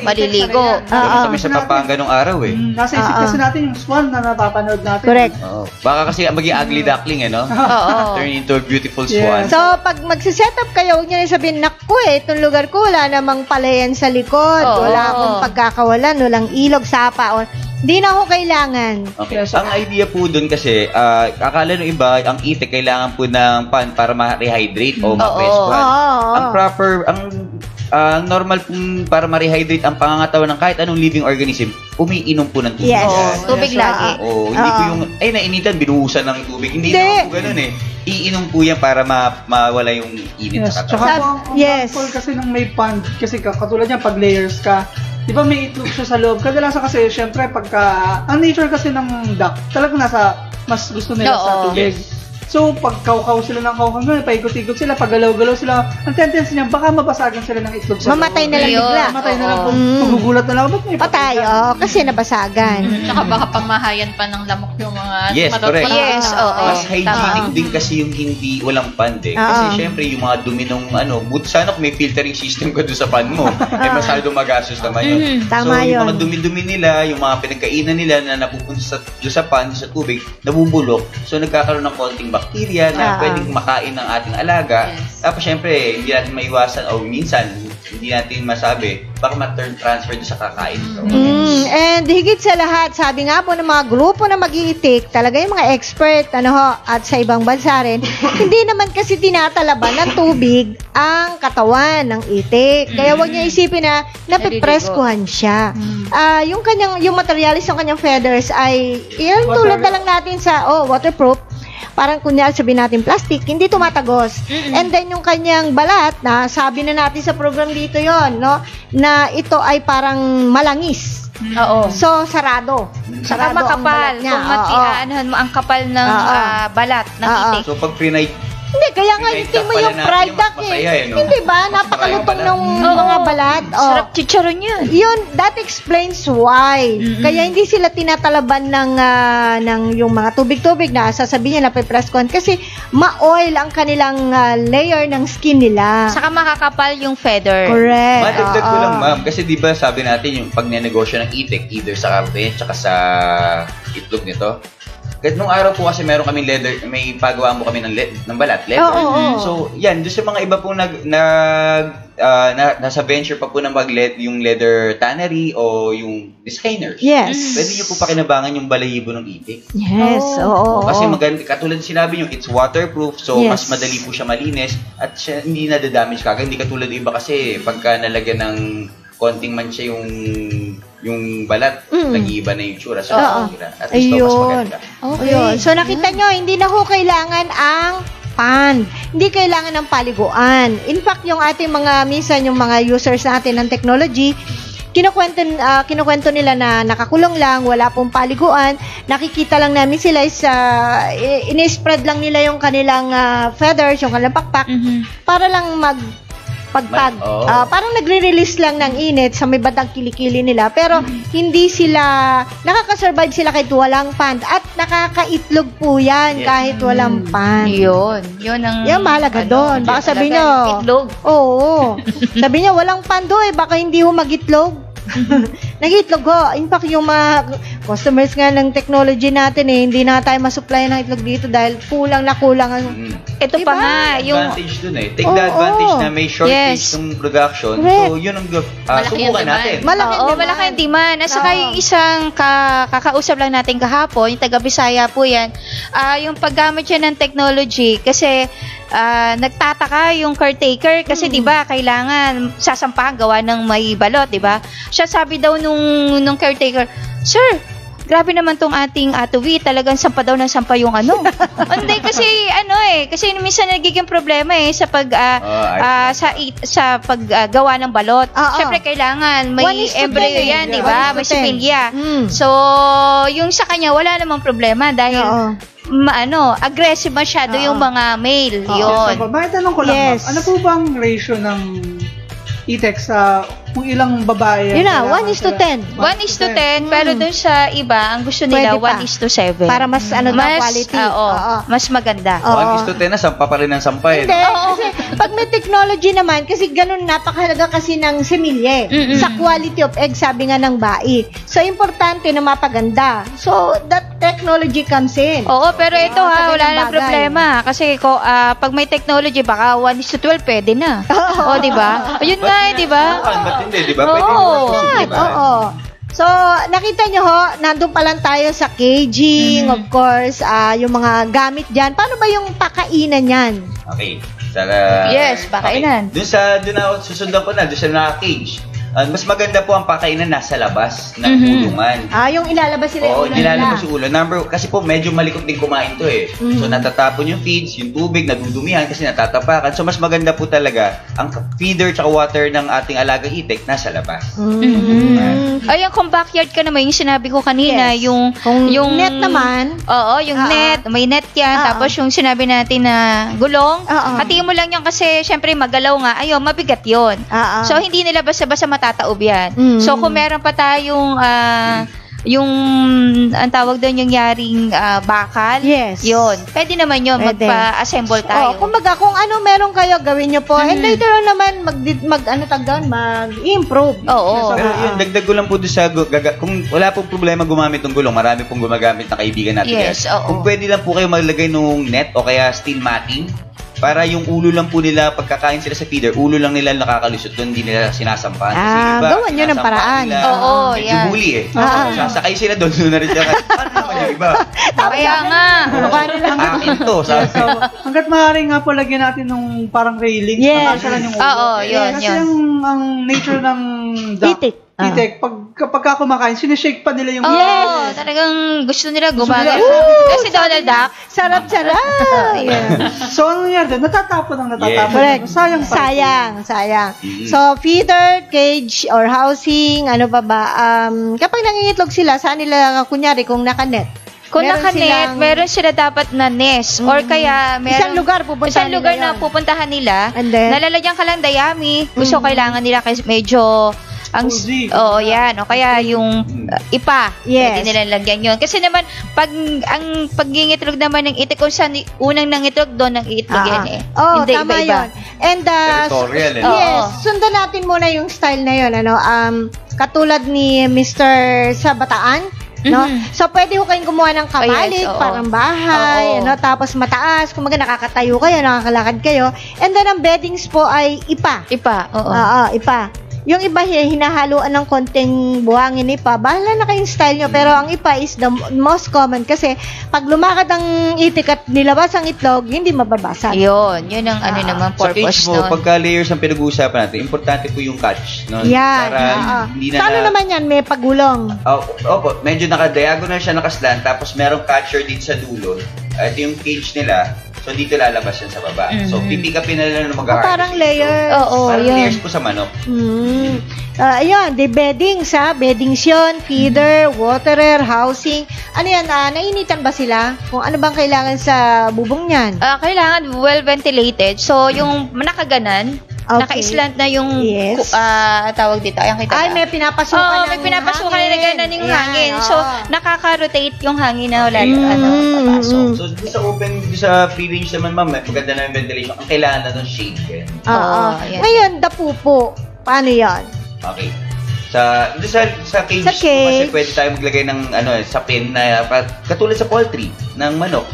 Maliligo. Kami sa Pampanga nung araw eh. Nasa isip kasi natin yung swan na napapanood natin. Correct. Baka kasi maging ugly duckling turn into a beautiful swan. So, pag magsiset up kayo, huwag nyo rin sabihin, naku itong lugar ko, wala namang palayan sa likod, wala akong pagkakawalan, walang ilog, sapa, hindi na ako kailangan. Okay. Ang idea po dun kasi, akala ng iba, ang itik kailangan po ng pan para ma-rehydrate o ma-press pan. Ang proper, ang normal pong para ma-rehydrate ang pangangatawan ng kahit anong living organism, umiinom po ng tubig. Yes. Tubig lagi. Hindi po yung, nainitan, binuhusan ng tubig. Hindi naman po ganun eh. Iinom po yan para mawala yung init sa katawan. Tsaka po, ang harmful kasi nung may pan, kasi katulad niyan, pag layers ka, di ba may itlog siya sa loob? Kadalasan kasi, syempre, ang nature kasi ng duck, talagang mas gusto nila sa tubig. So, pag kaukaw sila ng kaukaw, paikot-ikot sila, pag galaw-galaw sila, ang tendency niya, baka mabasagan sila ng itlog sa mamatay na lang bigla. Mamatay na lang. Magugulat na lang. Ba't may patay? Kasi nabasagan. Tsaka baka pamahayan pa ng lamok yung mga correct. Yes, Mas hygienic din kasi yung hindi walang pan eh. Kasi syempre, yung mga dumi nung sana kung may filtering system ka doon sa pan mo, masyado magastos naman yun. Tama yung yun. mga dumi-dumi nila, yung mga pinagkainan nila na napupunta sa pan, sa tubig, nabubulok. So, nagkakaroon ng konting bacteria na pwedeng makain ng ating alaga. Tapos syempre, hindi natin maiwasan o minsan hindi natin masabi baka ma-turn transfer doon sa kakain ito. And higit sa lahat, sabi nga po ng mga grupo na mag-iitik, talaga yung mga expert at sa ibang bansa rin, hindi naman kasi tinatalaban ng tubig ang katawan ng itik. Kaya wag niya isipin na napipreskuhan siya. Yung materialis ng kanyang feathers ay tulad na lang natin sa waterproof. Parang kunyari sabihin natin plastic, hindi tumatagos. And then yung kanyang balat, na sabi na natin sa program dito yon, no, na ito ay parang malangis. So, sarado. Saka makapal. Kung matiaanahan mo ang kapal ng balat ng itik. So, pag pre-night, hindi, kaya nga itin mo yung fried duck Hindi ba? Napakalutong ng mga balat. Sarap chicharon yan. Yun, that explains why. Kaya hindi sila tinatalaban ng yung mga tubig-tubig na sasabihin na pe-press-con kasi ma-oil ang kanilang layer ng skin nila. Saka makakapal yung feather. Correct. Madagdag ko lang, ma'am. Kasi di ba sabi natin yung pag nenegosyo ng itik, either sa karne, tsaka sa itlog nito, kahit nung araw po kasi meron kaming leather, may pagawaan mo kami ng balat, leather. So, yan, doon sa mga iba po nasa venture pa po ng yung leather tannery o yung designers. Yes. Pwede nyo po pakinabangan yung balahibo ng itik. Yes, Kasi maganda, katulad sinabi nyo, it's waterproof, so mas madali po siya malinis at hindi nadadamage kagad. Hindi katulad iba kasi pagka nalagyan ng konting mancha yung balat, nag-iiba na yung tsura. So, at least mas maganda. Okay. So, nakita nyo, hindi na ho kailangan ang pan. Hindi kailangan ng paliguan. In fact, yung ating minsan yung mga users natin ng technology, kinukwento nila na nakakulong lang, wala pong paliguan, nakikita lang namin sila in-spread lang nila yung kanilang feathers, yung kanilang pakpak, para lang parang nagre-release lang ng init sa may bandang kilikili nila, pero hindi sila, nakakasurvive sila kahit walang pan, at nakakaitlog po yan kahit walang pan. Yun ang... Yan, mahalaga doon. Baka sabi nyo, itlog. Oo. Sabi nyo, walang pan doon baka hindi ho mag-itlog. Nag-itlog ho. In fact, yung mga customers nga ng technology natin hindi na tayo masupply ng itlog dito dahil kulang ang... Ito diba? pa nga, yung... advantage dun Take the advantage na may shortage ng production. Correct. So, yun ang subukan natin. Malaki ang demand. At saka yung isang kakausap lang natin kahapon, yung taga-Bisaya po yan, yung paggamit siya ng technology, kasi nagtataka yung caretaker kasi 'di ba kailangan sasampahan gawa ng may balot, 'di ba? Siya sabi daw nung caretaker, "Sir, grabe naman tong ating atuwi, talagang sampa daw ng sampa yung ano." Hindi kasi kasi minsan nagiging problema sa pag sa paggawa ng balot. Syempre kailangan may embryo yan, 'di ba? May sipilya. So, yung sa kanya wala namang problema dahil aggressive masyado yung mga male. Yun. So, tanong ko lang, ano po bang ratio ng itek sa kung ilang babae? Yun na, 1:10. 1:10, pero dun sa iba, ang gusto nila 1:7. Para mas quality. Mas maganda. 1:10 na, sampa pa rin ang sampa Hindi, kasi pag may technology naman, kasi ganun napakahalaga kasi ng similye. Sa quality of egg, sabi nga ng bai. So, importante na mapaganda. So, that technology comes in. Oo, pero ito wala nang problema. Kasi pag may technology, baka 1:12 pwede na. O, diba? Yun nga diba? Hindi, diba? Pwede Oo. So, nakita nyo nandun pa lang tayo sa caging, of course, yung mga gamit dyan. Paano ba yung pakainan yan? Okay. Yes, pakainan. Okay. Doon ako susundan ko na, doon sa naka-cage. Mas maganda po ang pakainan nasa labas ng kulungan. Yung ilalabas sila yung ulo nila. Nilalabas yung ulo. Kasi po medyo malikot din kumain to So natatapon yung feeds, yung tubig, nadudumihan kasi natatapakan. So mas maganda po talaga ang feeder tsaka water ng ating alagang itik nasa labas. Ayun, kung backyard ka naman, yung sinabi ko kanina, yung net naman. Oo, yung net. May net yan. Tapos yung sinabi natin na gulong. Hatiin mo lang yun kasi syempre magalaw nga. Ayun, mabigat yun. So hindi nila basta-basta matataob yan. So, kung meron pa tayong ang tawag doon yung yaring bakal, yun. Pwede naman yun, magpa-assemble tayo. Kumbaga, kung ano meron kayo, gawin nyo po. And later on naman, mag-improve. Oo. Pero yun, dagdag ko lang po doon sa, kung wala pong problema gumamit ng gulong, marami pong gumagamit na kaibigan natin. Kung pwede lang po kayo maglagay ng net o kaya steel matting, para yung ulo lang po nila, pagkakain sila sa feeder, ulo lang nila nakakalusot doon, hindi nila sinasampahan. Kasi gawan nyo ng paraan. Oo, yan. Medyo huli sasakay sila doon na rin sila. Paano naman yung iba? Kaya nga. Akin to. Hanggat maaari nga po, lagyan natin nung parang railing. Yes. Oo, yun. Kasi ang nature ng itik, pagka kumakain, sinishake pa nila yung talagang gusto nila gumagay. Kasi Donald Duck, sarap-sarap. So, ano nangyari doon? Natatapon. Correct. Sayang. So, feeder, cage, or housing, ano pa ba? Kapag nangingitlog sila, saan nila, kunyari, kung nakanet? Kung nakanet, meron sila dapat na nest. Or kaya, isang lugar na pupuntahan nila. Nalalagyan ka lang dayami. Gusto kailangan nila kasi medyo yan. O kaya yung ipa. Pwede nila lagyan yun. Kasi naman, ang pag-iitlog naman ng itik, kung saan unang nangitlog, doon ang iitlog yan hindi, tama iba-iba. Yun. And, sundan natin muna yung style na yun. Katulad ni Mr. sa Bataan. No? So, pwede ko kayong gumawa ng kabalik, parang bahay, tapos mataas, kung nakakatayo kayo, nakakalakad kayo. And then, ang beddings po ay ipa. Ipa. Yung iba, hinahaluan ng konting buhangin ipa. Bahala na kayong style nyo. Pero ang ipa is the most common kasi pag lumakad ang itik at nilabas ang itlog, hindi mababasag. Yun ang naman purpose nun. Sa cage mo, pagka layers ang pinag-uusapan natin, importante po yung catch. No? Yan. Para hindi na... Paano naman yan? May pagulong. Opo, medyo naka-diagonal siya, nakaslant, tapos merong catcher din sa dulo. Ito yung cage nila. So, dito lalabas yan sa baba. So, pipikapin na lang ng mag-harvest. Parang layers. Parang layers po sa manok. Ayun, beddings yun, feeder, waterer, housing. Ano yan, nainitan ba sila? Kung ano bang kailangan sa bubong niyan? Kailangan well ventilated. So, yung nakaganan, Okay. Naka-slant na yung Yes. tawag dito. Ayan kita. Ay, may pinapasukan may pinapasukan na gano'n yung Ayan, hangin. oo. So, nakaka-rotate yung hangin na wala papasok. So, sa free range naman, ma'am, maganda na yung ventilation. Ang kailangan na doon shade. Oo. Ayan. Ngayon, dapupo. Paano yan? Okay. Sa cage, Sa cage. kasi pwede tayo maglagay ng sa pen na katulad sa poultry ng manok.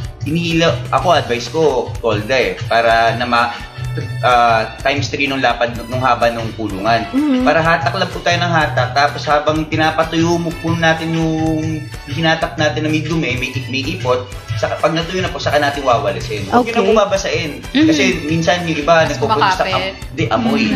Ako advice ko tolda para na times 3 nung lapad nung haba ng kulungan. Para hatak lang po tayo ng hatak, tapos habang pinapatuyo mo po natin yung hinatak natin na may dumi, may ipot, pag natuyo na po, saka natin wawalisin. Huwag yun na bumabasain. Kasi minsan yung iba nagpupunta sa amoy.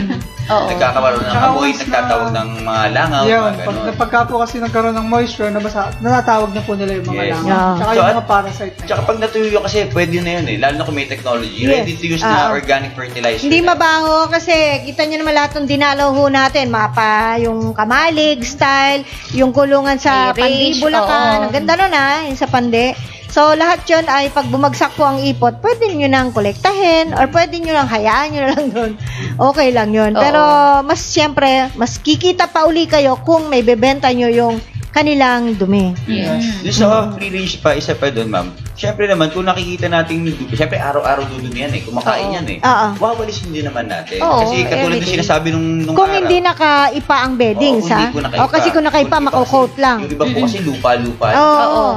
Nagkakaroon ng amoy, nagtatawag ng mga langaw. Yun, pagka po kasi nagkaroon ng moisture, natatawag na po nila yung mga langaw. Tsaka yung mga parasite. Tsaka pag natuyo kasi, pwede na yun lalo na kung may technology. Ready to use na organic fertilizer. Hindi mabango kasi kita nyo naman lahat ng dinalaw ho natin. Mapa, yung kamalig style, yung kulungan sa Pandi, Bulacan. Ang ganda nun yung sa Pandi. So, lahat yun ay pag bumagsak po ang ipot, pwede nyo nang kolektahin or pwede nyo nang hayaan nyo lang doon. Okay lang yun. Pero, siyempre, mas kikita pa uli kayo kung may bebenta nyo yung kanilang dumi. Yes. Yung sa free range pa, isa pa doon, ma'am. Siyempre naman, kung nakikita natin, siyempre araw-araw dudumi yan kumakain yan wawalisin din naman natin. Kasi katulad ng sinasabi nung kung araw. Hindi nakaipa ang beddings, kasi kung nakaipa, mako-coat lang. Yung iba po kasi lupa-lupa.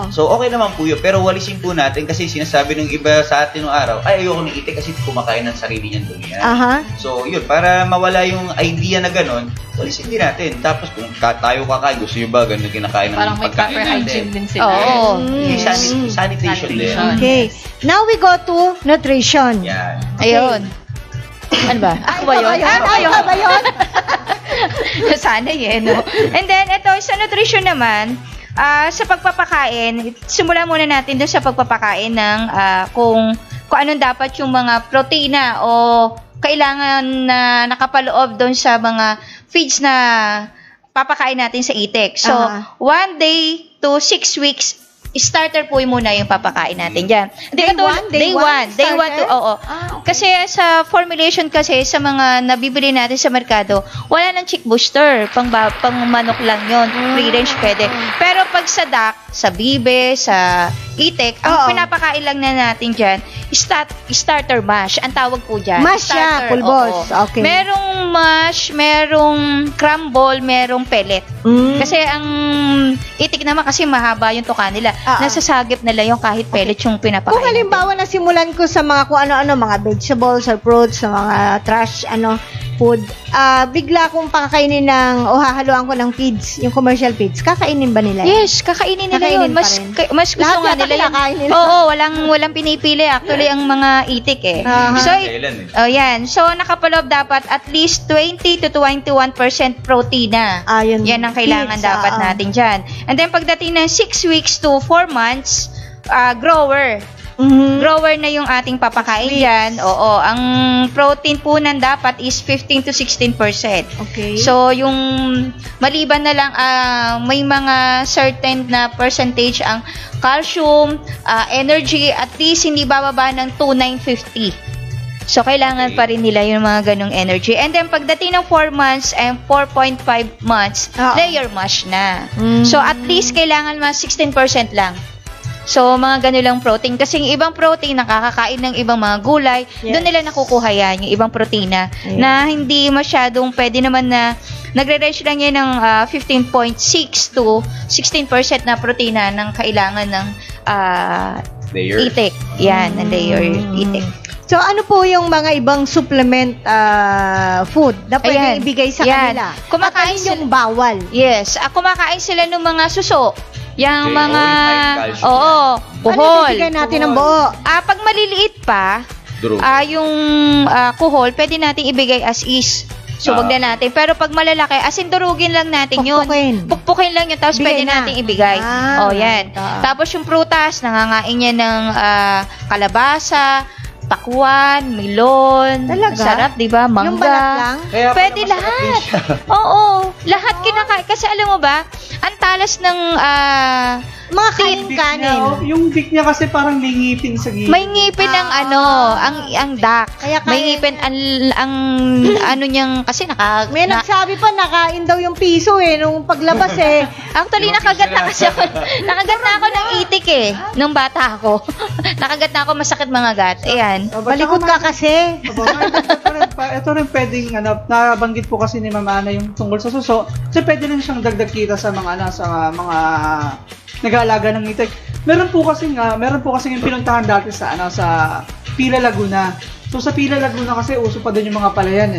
So, okay naman po yun. Pero walisin po natin kasi sinasabi ng iba sa atin nung araw, ay, ayoko ng itik kasi kumakain ng sarili niyang dumi yan. So, yun, para mawala yung idea na gano'n, walisin din natin. Tapos, kung tayo kakain, gusto nyo ba gano'n kinakain ng parang may proper hygiene din sila. Sanitation din. Okay. Now we go to nutrition. Yan. Ayun. Ano ba? Ako ba yun? Ano ba yun? Sana no? And then, ito, sa nutrition naman, sa pagpapakain, simulan muna natin doon sa pagpapakain ng kung anong dapat yung mga protina o kailangan na nakapaloob doon sa mga feeds na papakain natin sa itik. So, 1 day to 6 weeks, starter po muna yung papakain natin dyan. Day 1 to, oo. Kasi sa formulation kasi, sa mga nabibili natin sa merkado, wala nang chick booster. Pang manok lang yun. Free range pwede. Pero pag sa duck, sa bibe, sa itik, ang pinapakain lang na natin dyan, starter mash. Ang tawag po dyan. Mash siya, pulbos. Okay. Merong mash, merong crumble, merong pellet. Kasi ang itik naman kasi mahaba yung tuka nila. Nasasagip nila yung kahit pellet yung pinapakain. Kung halimbawa na simulan ko sa mga kung ano-ano, mga vegetables or fruits, sa mga trash, food, bigla kong pakakainin ng, o hahaluan ko ng feeds, yung commercial feeds, kakainin ba nila? Yes, kakainin nila yun. Mas gusto nga nila yun. Oo, walang pinipili actually ang mga itik So, yan. So, nakapaloob dapat at least 20 to 21% protina. Yan ang kailangan dapat natin dyan. And then, pagdating ng 6 weeks to 4 months, grower. Grower na yung ating papakain dyan. Oo, ang protein po nan dapat is 15 to 16%. Okay. So, yung maliban na lang, may mga certain na percentage ang calcium, energy, at least hindi bababa ng 2,950. So, kailangan pa rin nila yung mga ganong energy. And then, pagdating ng 4 months and 4.5 months, layer mash na. So, at least kailangan mas 16% lang. So, mga gano'n lang protein. Kasi yung ibang protein, nakakakain ng ibang mga gulay, doon nila nakukuha yan, yung ibang protina, na hindi masyadong pwede naman na nagre-range lang yan ng 15.6 to 16% na protina ng kailangan ng itik. Yan, ng layer itik. So, ano po yung mga ibang supplement food na pwede ibigay sa kanila? Kumakain at yung bawal? Yes. Kumakain sila ng mga suso. Yung mga, buhol. Ano ibigay natin ng buo? Pag maliliit pa, yung kuhol, pwede natin ibigay as is. So, wag na natin. Pero pag malalaki, asin durugin lang natin yun. Pukpukin lang yun, tapos pwede natin ibigay. Yan. Tapos yung prutas, nangangain niya ng kalabasa, pakwan, melon. Talaga? Sarap, di ba? Mangga. Yung balat lang? Pwede lahat. Oo. Lahat kinakain. Kasi alam mo ba, ang talas ng mga Beak niya, kanin-kanin. yung beak niya kasi parang may ngipin sa gilid. May ngipin ang ang duck. Kaya May ngipin ang ano niyang kasi May nagsabi pa, nakain daw yung piso nung paglabas Actually, nakagat na kasi ako. Nakagat na ako ng itik nung bata ako. Nakagat na ako, masakit mga gat. Ayan. Balikod ka kasi. Ito rin pwedeng, nabanggit po kasi ni Mama Ana yung tungkol sa suso. So, pwede rin siyang dagdag kita sa mga, sa mga nag-aalaga ng itik. Meron po kasi yung pinuntahan dati sa Pila Laguna. So sa Pila Laguna kasi uso pa doon yung mga palayan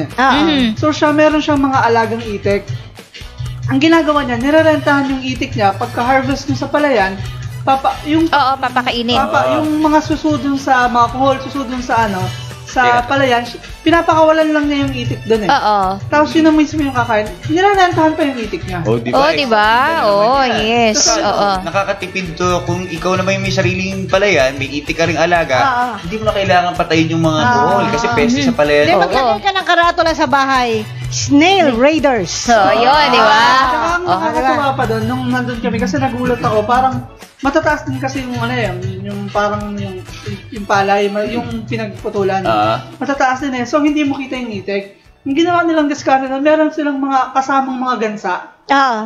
So meron siyang mga alagang itik. Ang ginagawa niya, nirerentahan yung itik niya pagka-harvest niya sa palayan, papakainin. Yung mga susudon sa mga kuhol, susudon sa sa palayan, pinapakawalan lang niya yung itik doon Tapos yun na mismo yung kakain. Nirerentahan pa yung itik niya. Diba? Yes. Nakakatipid to kung ikaw naman may sariling palayan, may itik ka ring alaga, hindi mo na kailangan patayin yung mga kuhol kasi peste sa palayan. Hindi, maglagay ka ng karatula sa bahay. Snail Raiders. Yun, di ba? Saka ang nakakatawa pa doon, nung nandun kami, kasi nagulat ako, parang matataas din kasi yung yung parang yung palay, yung pinagputulan. Matataas din So hindi mo kita yung itik. Yung ginawa nilang diskarte na meron silang mga kasamang mga gansa.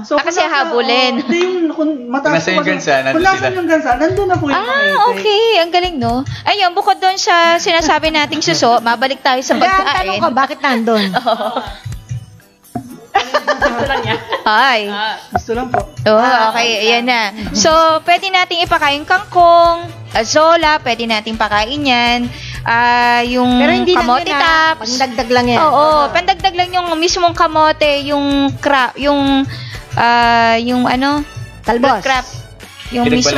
So, kasi habulin. Kung mataas yung gansa, nandun sila. Yung gansa, nandun na po yung mga itik. Okay. Ang galing, no? Ayun, bukod doon sa sinasabi nating suso, mabalik tayo sa pagkain. Tanong ko, bakit nandun? Ay. Gusto lang po. Okay. Ayan na. So, pwede nating ipakain kangkong, azola, pwede nating pakain yan. Yung Pero hindi kamote lang yun, tops. pandagdag lang yan. Oo, pandagdag lang yung mismong kamote, yung Talbos. crab. Yung mismo,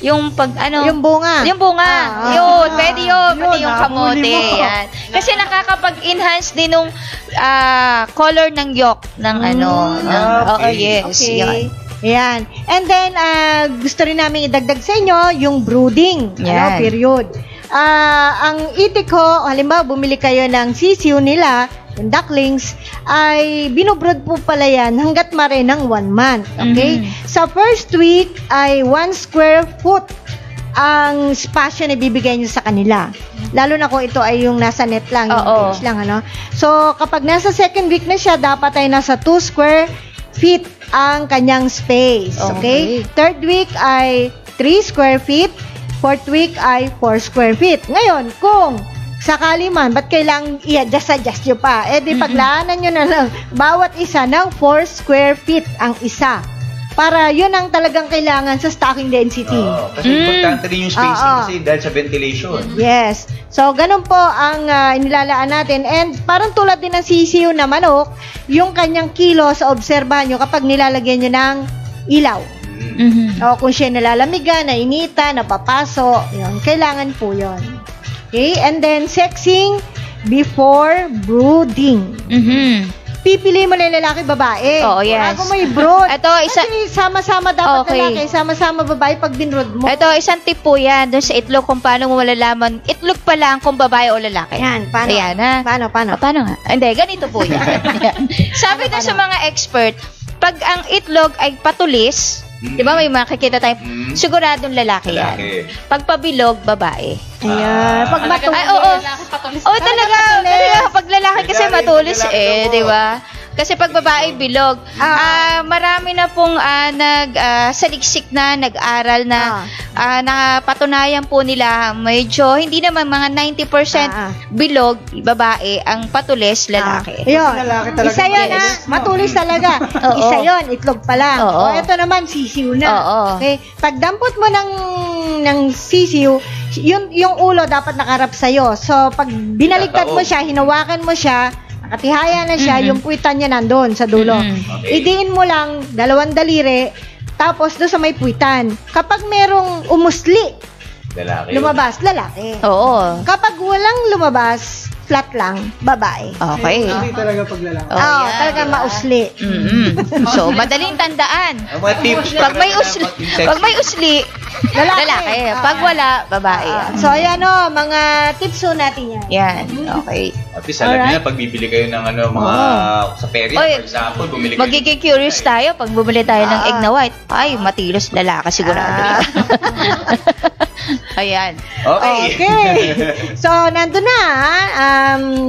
yung bunga. Yung bunga. Yun, pwede yun. Pwede yung kamote. Yan. Kasi nakakapag-enhance din nung color ng yolk ng yes. Okay. Yun. Ayan. And then, gusto rin namin idagdag sa inyo yung brooding. Yan. Period. Ang itik ko, halimbawa, bumili kayo ng sisiu nila, yung ducklings, ay binubrood po pala yan hanggat mare ng 1 month. Okay? Sa first week ay 1 square foot ang spasyo na bibigay nyo sa kanila. Lalo na kung ito ay yung nasa net lang, yung cage lang, So, kapag nasa second week na siya, dapat ay nasa 2 square feet ang kanyang space. Okay? Third week ay 3 square feet. Fourth week ay 4 square feet. Ngayon, kung sakali man, ba't kailangang i-adjust nyo pa? Di paglaanan nyo na lang, bawat isa ng 4 square feet ang isa. Para yun ang talagang kailangan sa stocking density. Kasi importante din yung spacing kasi dahil sa ventilation. Yes. So, ganun po ang inilalaan natin. And parang tulad din ng sisiu na manok, yung kanyang kilos, obserbahan nyo kapag nilalagyan nyo ng ilaw. O kung siya nalalamigan, nainita, napapaso, yun, kailangan po yun. Okay? And then, sexing before brooding. Pipili mo na yung lalaki, babae. Yes. Bago mo i-brood. Ito, kasi sama-sama dapat lalaki, sama-sama babae pag binrood mo. Ito, isang tip po yan doon sa itlog kung paano mo malalaman. Itlog pa lang kung babae o lalaki. Yan, paano? Ayan, ha? Paano nga? Hindi, ganito po yan. Sabi doon sa mga expert, pag ang itlog ay patulis, di ba may makikita tayo, siguradong lalaki yan. Pag pabilog, babae. Ayan. Pag matulis. Talaga. Pag lalaki kasi matulis di ba? Kasi pag babae bilog, marami na pong saliksik na, nag-aral na, napatunayan po nila, medyo, hindi naman mga 90% bilog, babae, ang patulis, lalaki. Yun. Isa yun, matulis talaga. Isa yun, itlog pa lang. Ito naman, sisiu na. Okay? Pag dampot mo ng sisiu, yung ulo dapat nakarap sa'yo. So, pag binaligtad mo siya, hinawakan mo siya, nakatihaya na siya, yung puwitan niya nandun sa dulo. Idiin mo lang, 2 daliri, tapos doon sa may puwitan. Kapag merong umusli, lumabas, lalaki. Kapag walang lumabas, flat lang, babae. Okay. Hindi talaga paglalaki. Oo, yan, talaga diba? mausli. So, madaling tandaan. Ang mga tips. Pag may usli, lalaki. Pag wala, babae. So, ayan o, mga tips natin yan. Yan. Okay. At least alam niyo na, pag bibili kayo ng mga sa Perry, Oy, for example, bumili kayo. Magiging curious tayo pag bumili tayo ng egg na white. Ay, matilos lalaki sigurado. Ayan. Okay. So, nandun na,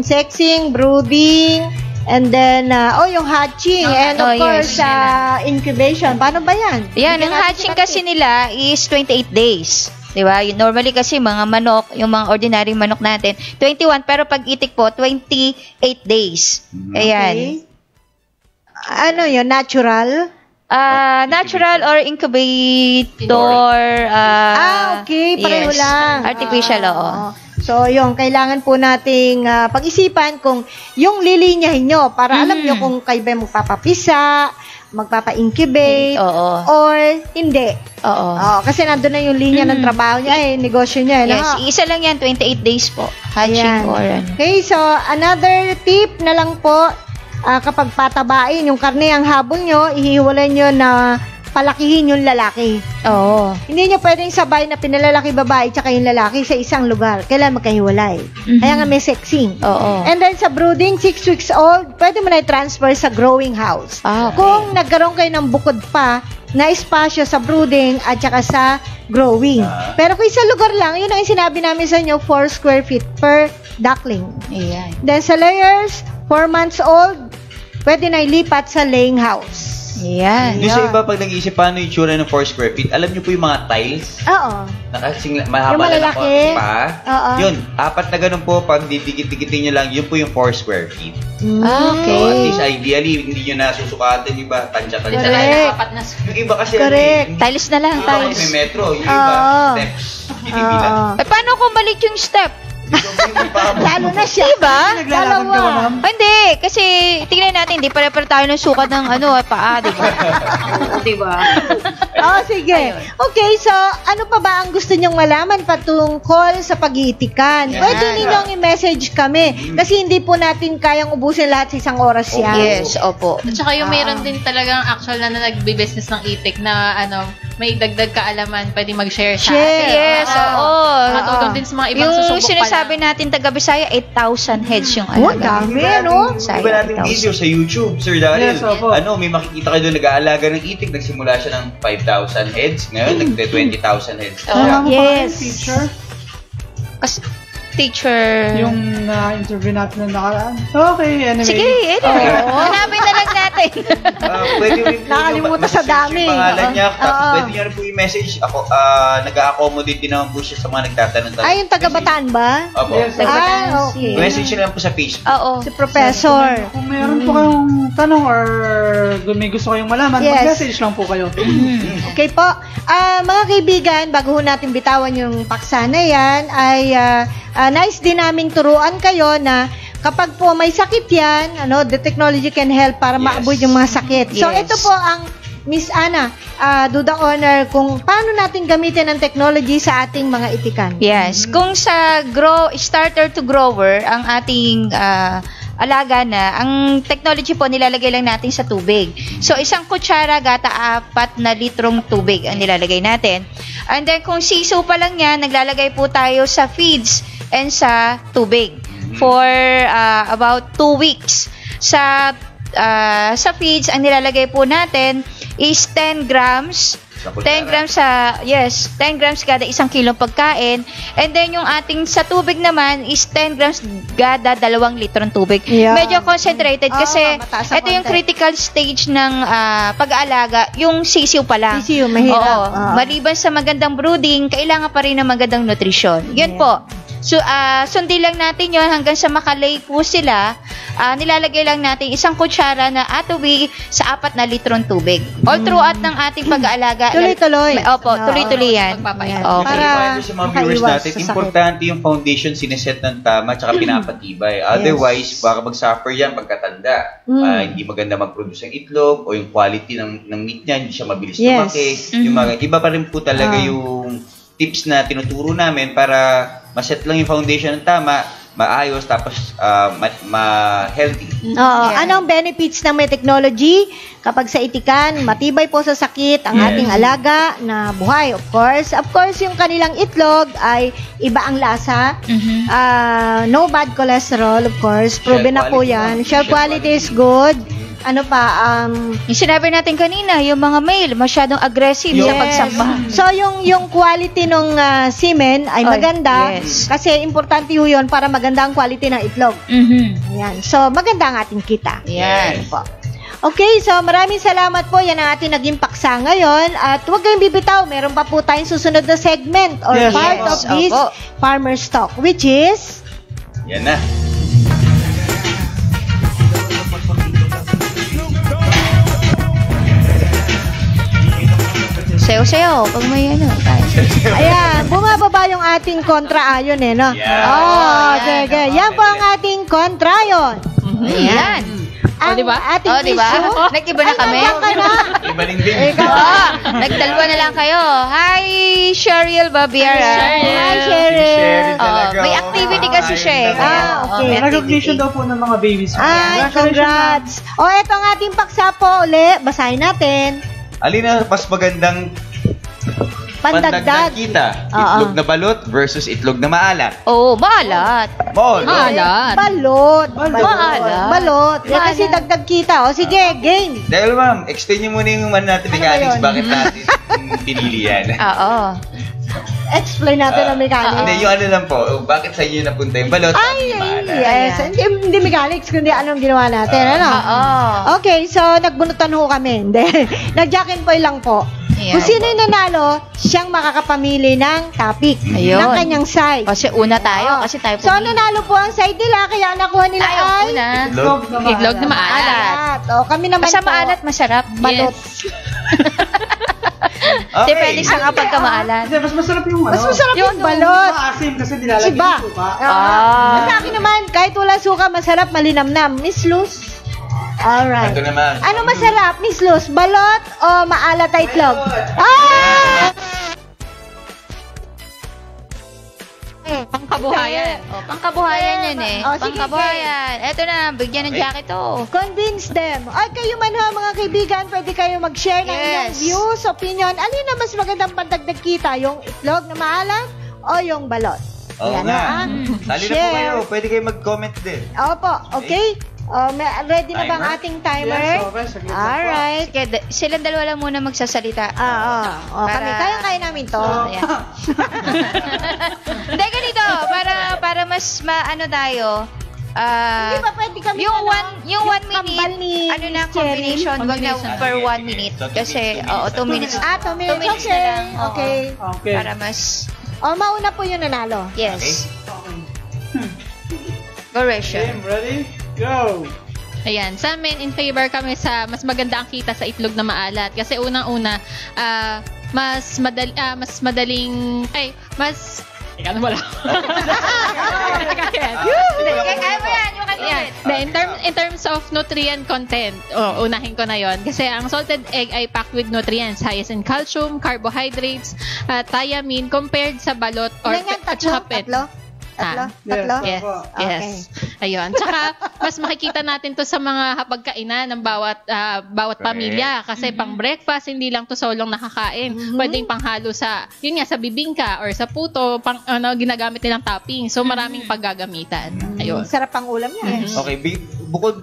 sexing, brooding, and then, yung hatching, and of course, incubation. Paano ba yan? Yan, ang hatching kasi nila is 28 days. Diba? Normally kasi mga manok, yung mga ordinary manok natin, 21, pero pag itik po, 28 days. Ayan. Okay. Ano yun? Natural? Natural or incubator. Okay. Pareho yes. lang. Artificial, oo. So, yung kailangan po nating pag-isipan kung yung lilinyahin nyo para alam nyo kung kayo ba magpapapisa, magpapa-incubate, or hindi. Oo. Kasi nandun na yung linya ng trabaho niya, negosyo niya. Yes, isa lang yan, 28 days po. Hatching or ano. Okay, so another tip na lang po, kapag patabain yung karne ang habol nyo, ihiwalay nyo na palakihin yung lalaki. Oo. Hindi nyo pwedeng sabay na pinalalaki babae tsaka yung lalaki sa isang lugar. Kailan magkahiwalay. Kaya nga may sexing. Oo. And then sa brooding, 6 weeks old, pwede mo na i-transfer sa growing house. Okay. Kung nagkaroon kayo ng bukod pa na espasyo sa brooding at saka sa growing. Pero kung isang lugar lang, yun ang sinabi namin sa inyo, 4 square feet per duckling. Ayan. Then sa layers, 4 months old, pwede na ilipat sa laying house. Ayan. Yung sa iba, pag nag-iisip paano yung tsura ng 4 square feet, alam niyo po yung mga tiles? Oo. Nakasing Yung mahaba na malalaki. pa. Oo. Yun, 4 na ganun po, pag didikit-dikitin nyo lang, yun po yung 4 square feet. Okay. So, at least ideally, hindi nyo na susukatan, yung iba, tansya-tansya. Correct. Yung iba kasi, Correct. Tiles na lang, yung iba kasi tiles. may metro, yung iba, steps, binibilang. Paano kung maliit yung step? Lalo na siya. Diba? Naglalakad ka ba, ma'am? Hindi, kasi tingnan natin, di pare-pare tayo ng sukat ng paa, di ba? Diba? Sige. Okay, so ano pa ba ang gusto nyong malaman patungkol sa pag-iitikan? Pwede ninyong i-message kami kasi hindi po natin kayang ubusin lahat sa isang oras yan. Yes, opo. At saka yung mayroon din talagang actual na nagbe-business ng itik na may dagdag kaalaman, pwede mag-share sa atin. Yes, oo. Matulong din sa mga ibang Yung susubok pa sinasabi natin taga Bisaya, 8,000 heads yung Oh, alaga. dami, no? Di ba natin video sa YouTube, Sir Daryl? Yes, opo. May makikita kayo doon nag-aalaga ng itik. Nagsimula siya ng 5,000 heads. Ngayon, nag-20,000 heads. Yes. Teacher, Teacher. yung na-interview natin na nakaraan. Okay, anyway. Sige, hanapin na lang natin. Pwede rin po Nakalimutan sa dami. yung pangalan niya. Tapos Oo. pwede niyo rin po i-message. Ako, nag-a-accommodate din naman po siya sa mga nagtatanong. Yung taga-Bataan ba? Opo. Yes. Okay. Message niyo lang po sa Facebook. Oo. Si Professor. Kung meron po kayong tanong or may gusto kayong malaman, Yes. mag-message lang po kayo. Okay po. Mga kaibigan, bago ho natin bitawan yung paksa na yan, ay nice din naming turuan kayo na kapag po may sakit yan, the technology can help para ma-avoid yung mga sakit. So, Yes. ito po ang Miss Ana, do the honor kung paano natin gamitin ang technology sa ating mga itikan. Yes. Kung sa starter to grower, ang ating alaga na, ang technology po nilalagay lang natin sa tubig. So, isang kutsara gata 4 na litrong tubig ang nilalagay natin. And then, kung siso pa lang yan, naglalagay po tayo sa feeds and sa tubig for about 2 weeks. Sa feeds, ang nilalagay po natin is 10 grams. 10 grams kada 1 kilong pagkain. And then, yung ating sa tubig naman is 10 grams kada 2 litrong tubig. Yeah. Medyo concentrated kasi mataas ang ito yung konti. critical stage ng pag-aalaga, yung sisiw pa lang. Sisiw, mahirap. Oo. Maliban sa magandang brooding, kailangan pa rin ng magandang nutrisyon. Yun po. So, sundin lang natin yun hanggang sa makalay po sila. Nilalagay lang natin 1 kutsara na atubi sa 4 na litrong tubig. All throughout ng ating pag-aalaga. Tuloy-tuloy. Opo, tuloy-tuloy yan. Magpapayat. Okay. Para Para sa mga viewers makaiwas natin, sa sakit. importante yung foundation sineset ng tama tsaka pinapatibay. Otherwise, baka mag-suffer yan pagkatanda. Hindi maganda mag-produce ng itlog o yung quality ng meat niya, hindi siya mabilis Yes. lumaki. Yung mga, iba pa rin po talaga yung tips na tinuturo namin para maset lang yung foundation ng tama. maayos, tapos healthy. Oo. Anong benefits ng may technology? Kapag sa itikan, matibay po sa sakit ang ating alaga na buhay, of course. Of course, yung kanilang itlog ay iba ang lasa. No bad cholesterol, of course. Proven na po yan. Shell quality is good. Ano pa, Yung sinabi natin kanina, yung mga male, masyadong aggressive sa pagsambahan. So, yung quality ng semen ay maganda. Kasi importante yun para maganda ang quality ng itlog. Ayan. So, maganda ang ating kita. Yan. Po. Okay, so maraming salamat po. Yan ang ating naging paksa ngayon. At huwag kayong bibitaw. Meron pa po tayong susunod na segment or part of this Farmer's Talk, which is... Yan na. Sayo-sayo, pag may ano, tayo. Ayan, bumababa yung ating kontra-ayon no? Sige. Yan po ang ating kontra-ayon. Ayan. Ang diba? ating Diba? issue. Nag-iba na kami. Iba rin din. Nagdalwa na lang kayo. Hi, Cheryl Babiera. Hi, Cheryl. May activity kasi siya eh. Okay. may Recognition daw po ng mga babies. Ay, congrats. Ito ang ating paksa po uli. Basahin natin. Alin ang mas magandang Pandagdag. kita? Itlog na balot versus itlog na maalat. Oo, maalat. Maalat. Balot. Maalat. Balot. Kasi dagdag kita. Sige, game. Dahil ma'am, explain niyo muna yung natin mechanics. Bakit natin pinili yan? Oo. Explain natin ang mechanics. Hindi, yung ano lang po. Bakit sa inyo napunta yung balot? Yes. Hindi mechanics, kundi anong ginawa natin. Okay, so nagbunutan ho kami. Hindi. Nag-jack and boy lang po. Kung sino yung nanalo, siyang makakapamili ng topic ng kanyang side. Kasi una tayo. Kasi tayo So, nanalo po ang side nila, kaya ang nakuha nila ay Itlog na maalat. Kami naman Basta po, maalat, masarap. balot. Okay. Depende sa kapag kamaalat. Kasi mas masarap yung ano. Mas masarap yung balot. Maasim kasi nilalagay Iba. yung suka. Sa akin naman, kahit wala suka, masarap, malinamnam. Miss Luz? Alright. Ito naman. Ano masarap, Miss Luz? Balot o maalat na itlog? Pangkabuhayan. Pangkabuhayan yan eh. Sige, Pangkabuhayan. Eto na, bigyan ng jacket to. Convince them. Ay, kayo man ho, mga kaibigan, pwede kayo mag-share ng inyong views, opinion. Alin na mas magandang pandagdag kita? Yung itlog na maalat o yung balot? Oo Ayan, nga. Dali na po Share. kayo. Pwede kayo mag-comment din. Opo, okay? Ready na ba ang ating timer? Yes, okay. Saglit lang po. Alright. Sige, silang dalawa lang muna magsasalita. Kami, kaya namin to. Ayan. Hindi, ganito. Para mas maano tayo. Hindi ba pwede kami Yung one kambal minute, ni ano na, Miss Cheryl? combination, wag na per 1 minute. Kasi, 2 minutes. 2 minutes. 2 minutes na Okay. lang. Oo. Okay. Okay. Para mas, Mauna po yung nanalo. yes. Go, Rachel. Game, ready? Go! Ayan, sa amin, in favor kami sa mas maganda ang kita sa itlog na maalat. Kasi unang-una, mas madaling, mas, ikaw na wala. Kaya mo yan, yung kanina. In terms of nutrient content, unahin ko na yon. Kasi ang salted egg ay packed with nutrients, highest in calcium, carbohydrates, thiamine, compared sa balot or Ilan yan? at saka pet. Tatlo? Tatlo? Yes. Yes. Ayun. Tsaka, mas makikita natin to sa mga hapagkainan ng bawat pamilya. Kasi pang breakfast, hindi lang to solong nakakain. Pwedeng panghalo sa, yun nga, sa bibingka or sa puto, ginagamit nilang topping. So, maraming paggagamitan. Ayun. Sarap ang ulam yan. Okay, bukod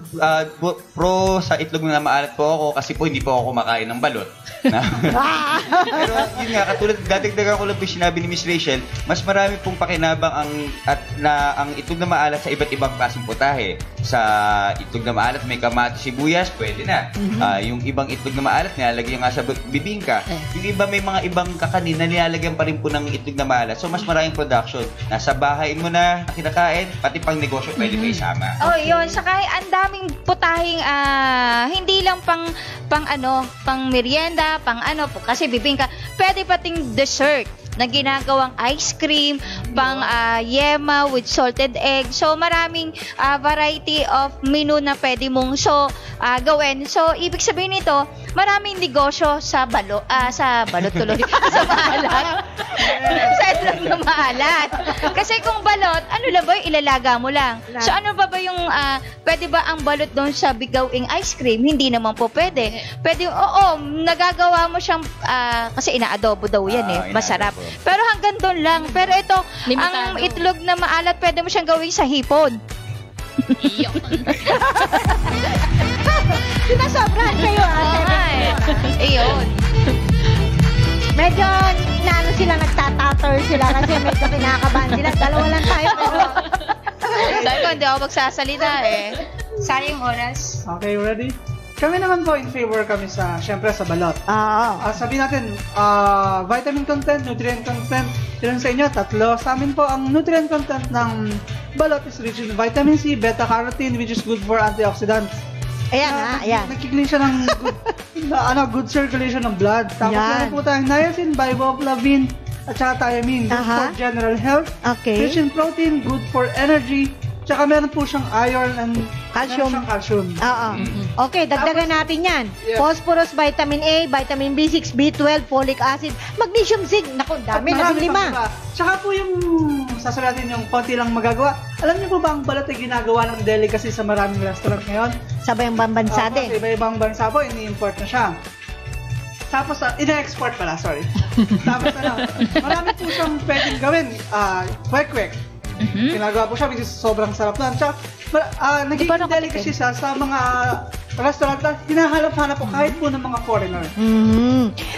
pro sa itlog na maalat po ako kasi po hindi po ako kumakain ng balot. Pero yun nga, katulad dadagdagan ko lang po sinabi ni Miss Rachel, mas marami pong pakinabang ang itlog na maalat sa iba't ibang klaseng putahe. Sa itlog na maalat may kamatis, sibuyas, pwede na. Yung ibang itlog na maalat nilalagyan nga sa bibingka. Yung iba may mga ibang kakanin na nilalagyan pa rin po ng itlog na maalat. So mas maraming production. Nasa bahay mo na kinakain, pati pang negosyo pwede pa isama. Oh, yun. Saka ang daming putahing hindi lang pang merienda, kasi bibingka. Pwede pating dessert na ginagawang ice cream, pang yema with salted egg. So, maraming variety of menu na pwede mong gawin. So, ibig sabihin nito, maraming negosyo sa balot tuloy, sa maalat. Sa itlog na maalat. Kasi kung balot, ano lang ba yung ilalaga mo lang? So ano ba yung, pwede ba ang balot doon sa bigawing ice cream? Hindi naman po pwede. Pwede, nagagawa mo siyang, kasi inaadobo daw yan masarap. Pero hanggang doon lang. Pero ito, ang itlog na maalat, pwede mo siyang gawin sa hipon. Sinasobrahan kayo, Ayun. Medyo nagtatator sila kasi medyo kinakabahan sila. Dalawa lang tayo. Sabi ko, hindi ako magsasalita Sayang oras. Okay, ready? Kami naman po in favor kami syempre sa balot. Sabi natin, vitamin content, nutrient content, ilan sa inyo? 3. Sa amin po, ang nutrient content ng balot is rich in vitamin C, beta-carotene, which is good for antioxidants. Ayan. Nagkikling siya ng good circulation ng blood. Tapos meron po tayong niacin, riboflavin, at saka thiamine. Good for general health. Okay. Rich in protein, good for energy. Tsaka meron po siyang iron and calcium. Okay, dagdagan natin yan. Yeah. Phosphorus, vitamin A, vitamin B6, B12, folic acid, magnesium, zinc. Naku, dami na 5. Tsaka po yung sasalatin yung konti lang magagawa. Alam niyo po ba ang balot ay ginagawa ng delicacy sa maraming restaurant ngayon? Sa ibang bansa din. Sa iba-ibang bansa po, ini-import na siya. Tapos, ina-export pala, sorry. Tapos, marami po siyang pwedeng gawin. Kwek-kwek. Ginagawa po siya because sobrang sarap na. Tsaka, nagiging delicacy siya sa mga restaurant na hinahanap-hanap po kahit po ng mga foreigner.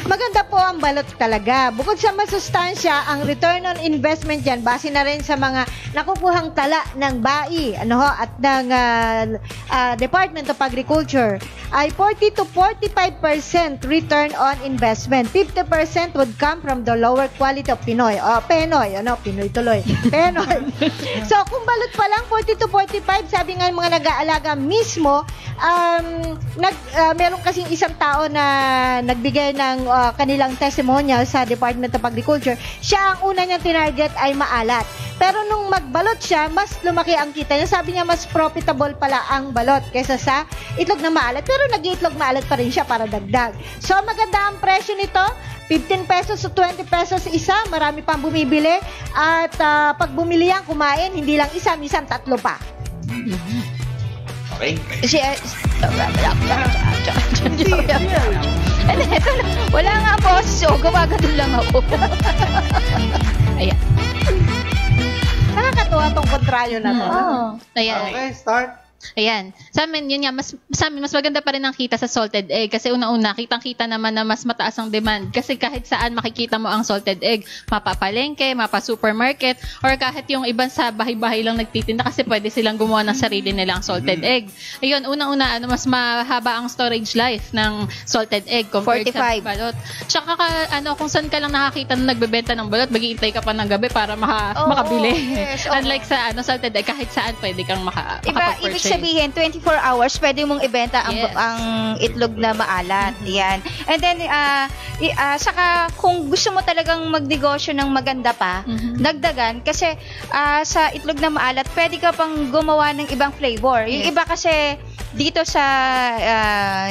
Maganda po ang balot talaga. Bukod sa masustansya, ang return on investment dyan, base na rin sa mga nakukuhang tala ng BAI at ng Department of Agriculture, ay 40 to 45% return on investment. 50% would come from the lower quality of Pinoy. Penoy. Pinoy tuloy. Penoy. So, kung balot pa lang, 40 to 45, sabi nga yung mga nag-aalaga mismo, meron kasing isang tao na nagbigay ng kanilang testimonial sa Department of Agriculture. Siya ang una niyang tinarget ay maalat. Pero nung magbalot siya, mas lumaki ang kita niya. Sabi niya, mas profitable pala ang balot kaysa sa itlog na maalat. Pero nag-iitlog maalat pa rin siya para dagdag. So, maganda ang presyo nito. 15 pesos to 20 pesos isa. Marami pang bumibili. At pag bumili yan, kumain, hindi lang isa, minsan 3 pa. Okay? Wala nga po. So, gumagano'n lang ako. Ayan. Nakakatuwa tong kontrayo na to. Ayan. Okay, start. Ayan. Sa amin, yun nga, sa amin, mas maganda pa rin ang kita sa salted egg. Kasi unang-una, kitang-kita naman na mas mataas ang demand. Kasi kahit saan makikita mo ang salted egg, mapapalengke, mapa-supermarket, or kahit yung ibang sa bahay-bahay lang nagtitinda kasi pwede silang gumawa ng sarili nilang salted egg. Ayun, unang-una, mas mahaba ang storage life ng salted egg compared 45. sa balot. Tsaka kung saan ka lang nakakita na nagbebenta ng balot, mag-iintay ka pa ng gabi para makabili. Yes, Unlike sa salted egg, kahit saan pwede kang makapag-purchase. Sabihin, 24 hours, pwede mong ibenta ang itlog na maalat. Yan. And then, saka kung gusto mo talagang magnegosyo ng maganda pa, dagdagan, kasi sa itlog na maalat, pwede ka pang gumawa ng ibang flavor. Yung iba kasi, dito sa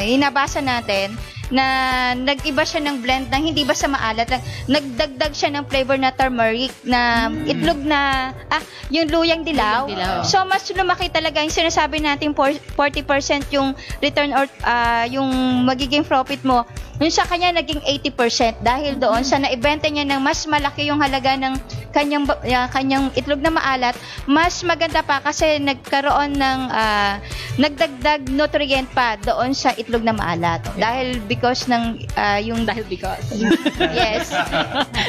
hinabasa natin, na nag-iba siya ng blend ng hindi basta maalat lang. Nagdagdag siya ng flavor na turmeric na itlog na yung luyang dilaw. So mas lumaki talaga yung sinasabi natin 40% yung return or yung magiging profit mo. Yung sa kanya naging 80% dahil doon sa naibenta niya ng mas malaki yung halaga ng kanyang itlog na maalat. Mas maganda pa kasi nagkaroon ng nagdagdag nutrient pa doon sa itlog na maalat. Dahil because ng yes.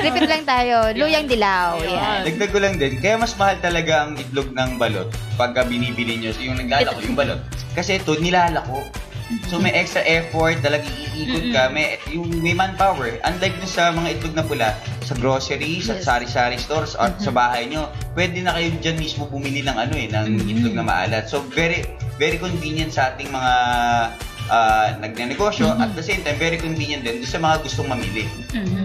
Repeat lang tayo. Luyang dilaw. Yan. Dagdag ko lang din. Kaya mas mahal talaga ang itlog ng balot pagka binibili nyo. Yung naglalako yung balot. Kasi ito, nilalako. So may extra effort, talagang iikot ka, may manpower. Unlike dun sa mga itlog na pula, sa groceries, sa sari-sari stores, or sa bahay nyo, pwede na kayo dyan mismo bumili ng ng itlog na maalat. So very very convenient sa ating mga nagnenegosyo, at the same time, very convenient din sa mga gustong mamili.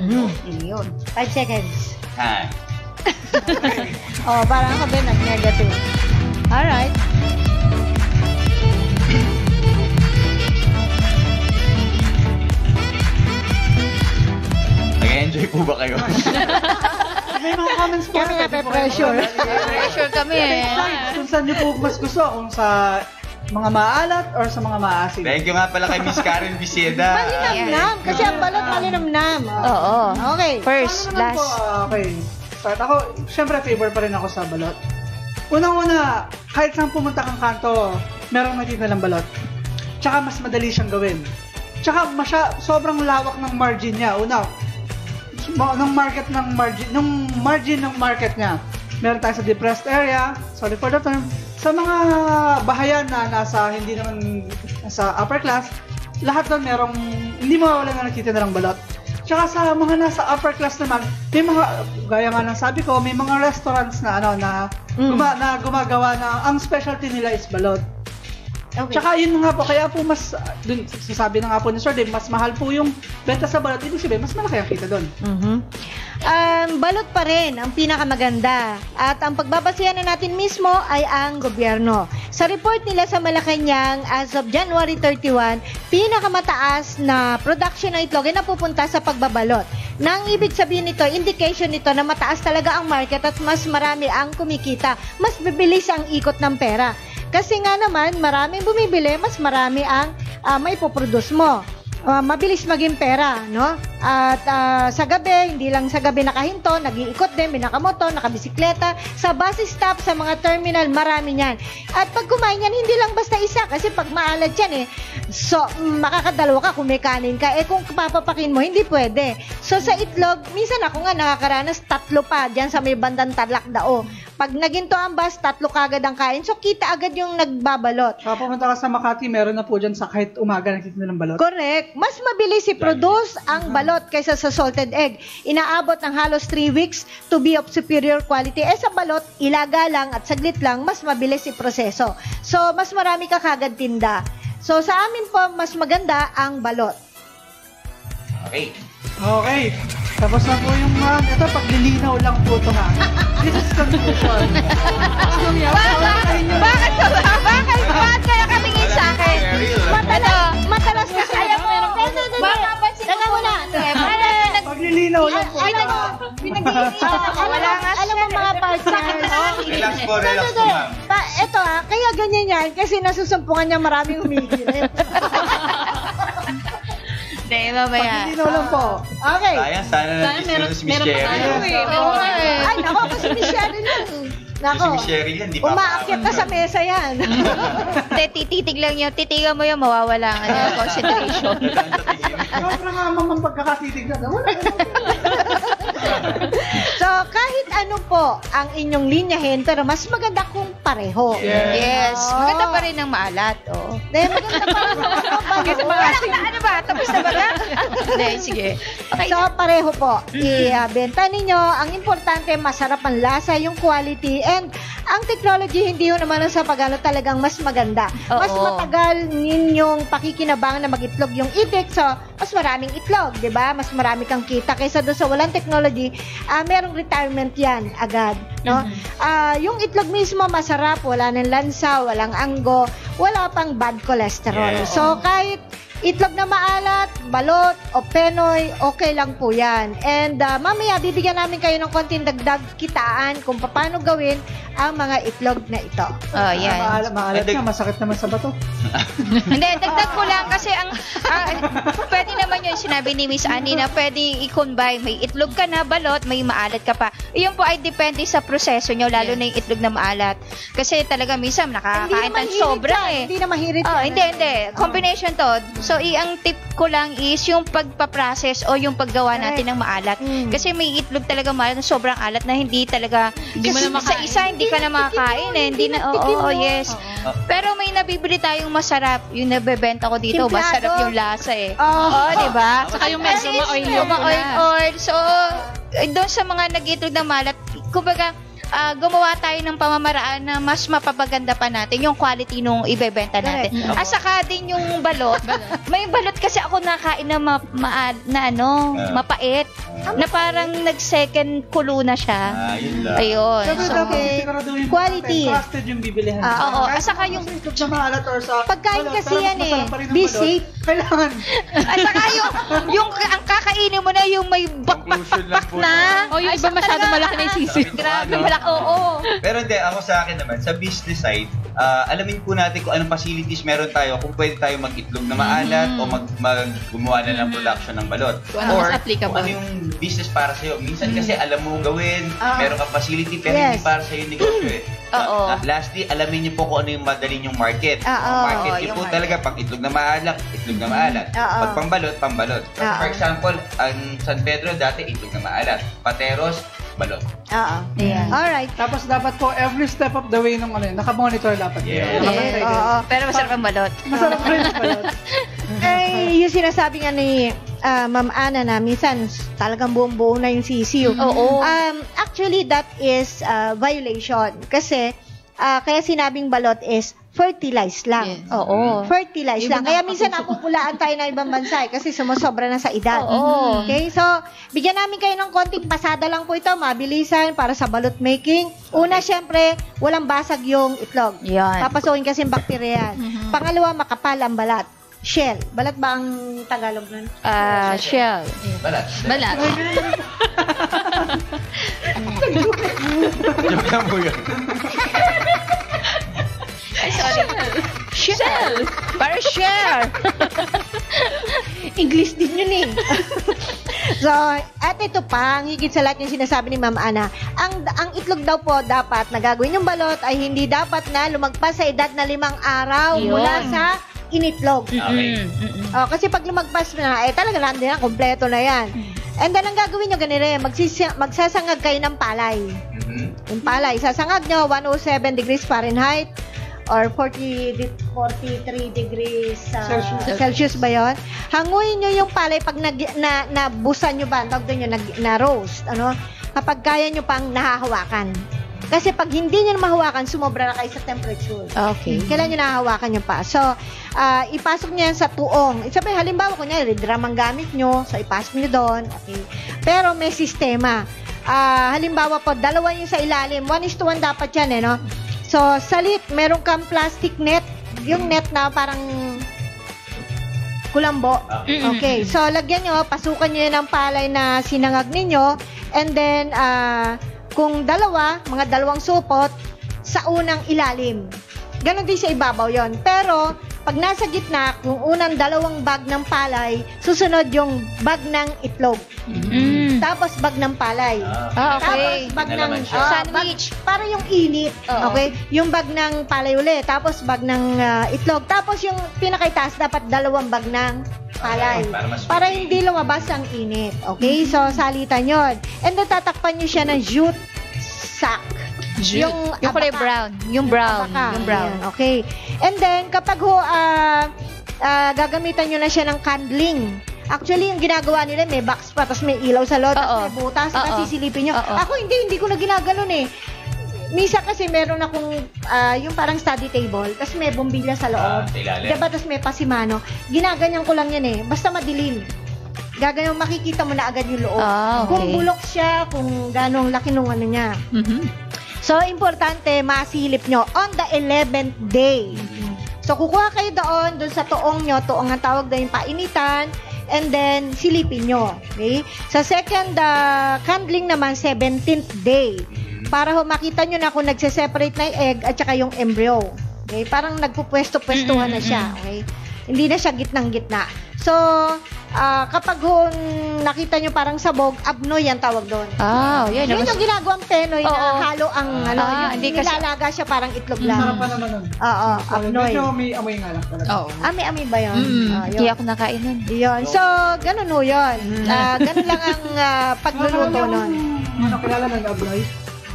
Yun. 5 seconds. Parang ako din nag-negative. Alright. Nag-enjoy po ba kayo? May mga comments po. Kami pressure. Pressure kami eh. Kung saan niyo po mas gusto, kung sa mga maalat or sa mga maasim. Thank you nga pala kay Miss Karen Biseda. Malinamnam. Kasi ang balot malinamnam. Oo. Okay. First, Ano naman last. po, okay. Start ako, syempre favor pa rin ako sa balot. Unang-una, kahit saan pumunta kang kanto, merong natitinalang balot. Tsaka mas madali siyang gawin. Tsaka sobrang lawak ng margin niya. Una, ng margin ng market niya. Meron tayo sa depressed area, sorry for the term, sa mga bahayan na hindi naman sa upper class, lahat doon merong, hindi mawawala na natitinalang balot. Tsaka sa mga nasa upper class naman, may mga, gaya nga ng sabi ko, may mga restaurants na gumagawa na, ang specialty nila is balot. Okay. Tsaka yun nga po, kaya po mas, dun, sasabi na nga po ni Sir Dave, mas mahal po yung benta sa balot. Ibig sabihin, mas malaki ang kita doon. Balot pa rin ang pinakamaganda. At ang pagbabasihan na natin mismo ay ang gobyerno. Sa report nila sa Malacanang, as of January 31, pinakamataas na production ng itlog ay napupunta sa pagbabalot. Nang ibig sabihin nito, indication nito na mataas talaga ang market at mas marami ang kumikita. Mas bibilis ang ikot ng pera. Kasi nga naman, maraming bumibili, mas marami ang may poproduce mo. Mabilis maging pera, no? At sa gabi, hindi lang sa gabi nakahinto, nag-iikot din, may nakamoto, nakabisikleta, sa bus stop, sa mga terminal, marami niyan. At pag kumain yan, hindi lang basta isa, kasi pag maalat yan so, makakadalawa ka kung may kanin ka, kung papapakin mo, hindi pwede. So, sa itlog, minsan ako nga nakakaranas, 3 pa, dyan sa may bandang Tarlac-Dao. Pag naginto ang bus, 3 kagad ang kain, so kita agad yung nagbabalot. Kapag pumunta ka sa Makati, meron na po dyan sa kahit umaga nakikita ng balot. Correct. Mas mabilis i-produce ang balot kaysa sa salted egg. Inaabot ng halos 3 weeks to be of superior quality. Sa balot, ilaga lang at saglit lang, mas mabilis i-proseso. So, mas marami ka kagad tinda. So, sa amin po, mas maganda ang balot. Okay. Okay. Tapos na po yung ito, paglilinaw lang po ito nga. This is conclusion. Bakit kaya kamingin sa akin? Matalas na siya. Teka muna. Paglilinaw lang po. Alam mo mga partners. Relax po, ma'am. Ito kaya ganyan yan kasi nasusumpungan niya maraming humihirip. Hindi, mamaya. Paglilinaw lang po. Okay. Sayang, sana nandito si Miss Sherry. Ay, nako, kasi si Sherry lang. Nako, Si Miss Sherry yan, di ba? umaakyat na sa mesa yan. Titig lang yun. Titigan mo yun, mawawala ang concentration. Sobrang amang pagkakatitig na. Wala So, kahit ano po ang inyong linyahin, pero mas maganda kung pareho. Yes. Maganda pa rin ang maalat. Oh. Dahil maganda pa rin ang Ano ba? Tapos na ba? Hindi, sige. Okay. So, pareho po. I-benta ninyo. Ang importante, masarap ang lasa, yung quality, and ang technology, hindi yun naman sa pagano talagang mas maganda. Mas Oo. matagal ninyong pakikinabangan na mag-itlog yung itik, so mas maraming itlog, di ba? Mas marami kang kita kaysa doon sa walang technology, merong retirement yan agad, no? Yung itlog mismo masarap, wala ng lansa, walang anggo, wala pang bad cholesterol. Yeah. So, kahit itlog na maalat, balot, o penoy, okay lang po yan. And mamaya, bibigyan namin kayo ng konting dagdag kitaan kung paano gawin ang mga itlog na ito. Oh, yan. Maalat nga, masakit naman sa bato. Hindi, dagdag ko lang kasi pwede naman yun sinabi ni Miss Annie na pwede i-combine. May itlog ka na, balot, may maalat ka pa. Iyon po ay depende sa proseso nyo, lalo na yung itlog na maalat. Kasi talaga minsan nakakain ng sobra Hindi na mahirit. Oh, hindi. Combination to. So, ang tip ko lang is yung pagpaprocess o yung paggawa natin ng maalat. Kasi may itlog talaga maalat na sobrang alat na hindi talaga, Hindi mo na sa makain. isa hindi ka na makakain eh. Hindi na, oo, yes. Pero may nabibili tayong masarap. Yung nabebenta ko dito, Timplado. masarap yung lasa eh. Oo. di ba? Saka yung medyo ma-oil yung ma-oil. So, doon sa mga nag-itlog ng malat, kumbaga, gumawa tayo ng pamamaraan na mas mapapaganda pa natin yung quality nung ibebenta natin. At saka din yung balot. May balot kasi ako nakain na mapait. Na parang nag-second kulo na siya. Yun lang. Ayun. Siyempre, So, dapat siguraduhin po Quality. natin, trusted yung bibilihan. oo. Kahit At saka kung yung itlog na maalat or sa Pagkain balot, kasi pero yan masarap pa rin ang Be balot, safe. Kailangan. at saka yung ang kakainin mo na yung may Conclusion lang po. na. O yung iba masyado malaki na yung sisig. Grabe, malaki. Oo. Pero hindi, ako sa akin naman, sa business side, alamin po natin kung anong facilities meron tayo, kung pwede tayo mag-itlog na maalat o gumawa na ng production ng balot. Kung ano Or mas applicable. kung ano yung business para sa'yo. Minsan kasi alam mo gawin, meron kang facility, pero Yes. hindi para sa'yo yung negosyo eh. Oo. Lastly, alamin niyo po kung ano yung madaling yung market. Oo, Ang market niyo yung po market. talaga, pang itlog na maalat, itlog na maalat. Oo. Pag pambalot, pambalot. Oo. For example, ang San Pedro dati itlog na maalat. Pateros, balot. Oo. Ayan. Alright. Tapos dapat po, every step of the way nung nakamonitor dapat. Yeah. Nakabantay din. Oo. Pero masarap ang balot. Masarap rin yung balot. Ay, yung sinasabi nga ni Ma'am Ana na minsan talagang buong-buo na yung sisiyo. Oo. Actually, that is violation. Kasi, kaya sinabing balot is fertilize lang. Yes. Oo. Fertilize Yung lang. Kaya minsan nakakapuso. napupulaan tayo ng ibang bansa kasi sumusobra na sa edad. Oo. Okay? So, bigyan namin kayo ng konting pasada lang po ito, mabilisan para sa balot making. Una, syempre, walang basag yung itlog. Yan. Papasukin kasi yung bakterya yan. Pangalawa, makapal ang balat. Shell. Balat ba ang Tagalog nun? Shell. Balat. Balat. Joke lang po yun. Ay, sorry. Shell. Para shell. English din yun eh. So, at ito pa, ang higit sa lahat yung sinasabi ni Ma'am Ana, ang itlog daw po dapat na gagawin yung balot ay hindi dapat na lumagpas sa edad na 5 araw Yun. mula sa initlog. Okay. Kasi pag lumagpas na, talaga nandiyan na, kompleto na yan. And then, ang gagawin nyo ganito magsasangag kayo ng palay. Yung palay, sasangag nyo, 107 degrees Fahrenheit or 43 degrees Celsius ba yun? Hanguin nyo yung palay pag nabusan nyo ba, tawag nyo, na-roast, kapag kaya nyo pang nahahawakan. Kasi pag hindi nyo mahawakan, sumobra na kayo sa temperature. Okay. Kailan nyo nahahawakan yung pa. So, ipasok nyo yan sa tuong. Sabi, halimbawa, kunyari, drum ang gamit nyo, so ipasok nyo doon. Okay. Pero may sistema. Halimbawa po, 2 yung sa ilalim. 1:1 dapat yan, no? So, salit, meron kang plastic net. Yung net na parang kulambo. Okay. So, lagyan nyo, pasukan nyo yan ng palay na sinangag ninyo. And then, kung 2, mga 2 supot, sa unang ilalim. Ganon din sa ibabaw yon. Pero, pag nasa gitna, yung unang 2 bag ng palay, susunod yung bag ng itlog. Tapos bag ng palay. Okay. Tapos bag ng Pinalaman siya. Sandwich. para yung init. Oo. Okay? Yung bag ng palay uli. Tapos bag ng itlog. Tapos yung pinakaitaas, dapat 2 bag ng palay. Para hindi lumabas ang init. Okay? So, salitan yon. And then, tatakpan nyo siya ng jute sack. Yung kulay abaka. brown. Yung brown. Abaka. Yung brown. Ayan, okay. And then, kapag gagamitan nyo na siya ng candling. Actually, yung ginagawa nila, may box pa, tapos may ilaw sa loob, tapos Oo. may butas, tapos Oo. sisilipin nyo. Oo. Ako, hindi ko na ginaganon eh. Misa kasi meron akong, yung parang study table, tapos may bombilya sa loob. Sa ilalim. Diba, tapos may pasimano. Ginaganyan ko lang yan eh. Basta madilim. Gaganyan, makikita mo na agad yung loob. Ah, okay. Kung bulok siya, kung ganong laki nung ano niya. So, importante, masilip nyo on the 11th day. So, kukuha kayo doon sa tuong nyo. Tuong ang tawag doon yung painitan. And then, silipin nyo. Okay? Sa second candling naman, 17th day. Para makita nyo na kung nagse-separate na yung egg at saka yung embryo. Okay? Parang nagpupwesto-pwestuhan na siya. Okay? Hindi na siya gitnang-gitna. So, kapag nakita nyo parang sabog, abnoy yan tawag doon. Yan. Yun yung ginagawang penoy Oo. na halo ang yung hindi kasi- nilalaga siya parang itlog Sarap pa lang. naman nun. Oo, abnoy. Medyo may amoy nga lang talaga. Oo. Ami ba yun? Hindi ako nakain nun. Yun. So, ganun ho yun. Ganun lang ang pagluluto nun. Kilala ng abloy?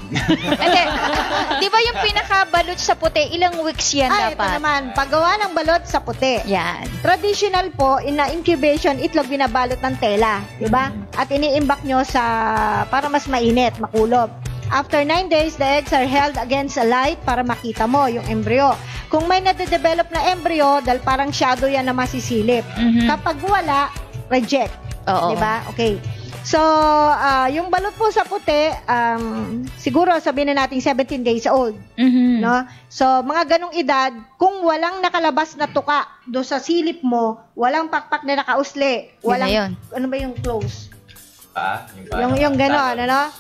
Hindi. Di ba yung pinakabalot sa puti, ilang weeks yan Ito dapat? naman, paggawa ng balot sa puti. Yan. Traditional po, in incubation, itlog binabalot ng tela. Diba? At iniimbak nyo para mas mainit, makulob. After 9 days, the eggs are held against a light para makita mo yung embryo. Kung may nade-develop na embryo, dahil parang shadow yan na masisilip. Kapag wala, reject. Oo. Diba? Okay. So, yung balot po sa puti, siguro sabihin na natin 17 days old. No? So, mga ganong edad, kung walang nakalabas na tuka do sa silip mo, walang pakpak na nakausli, walang, ano ba yung close? Yung gano'n, ano?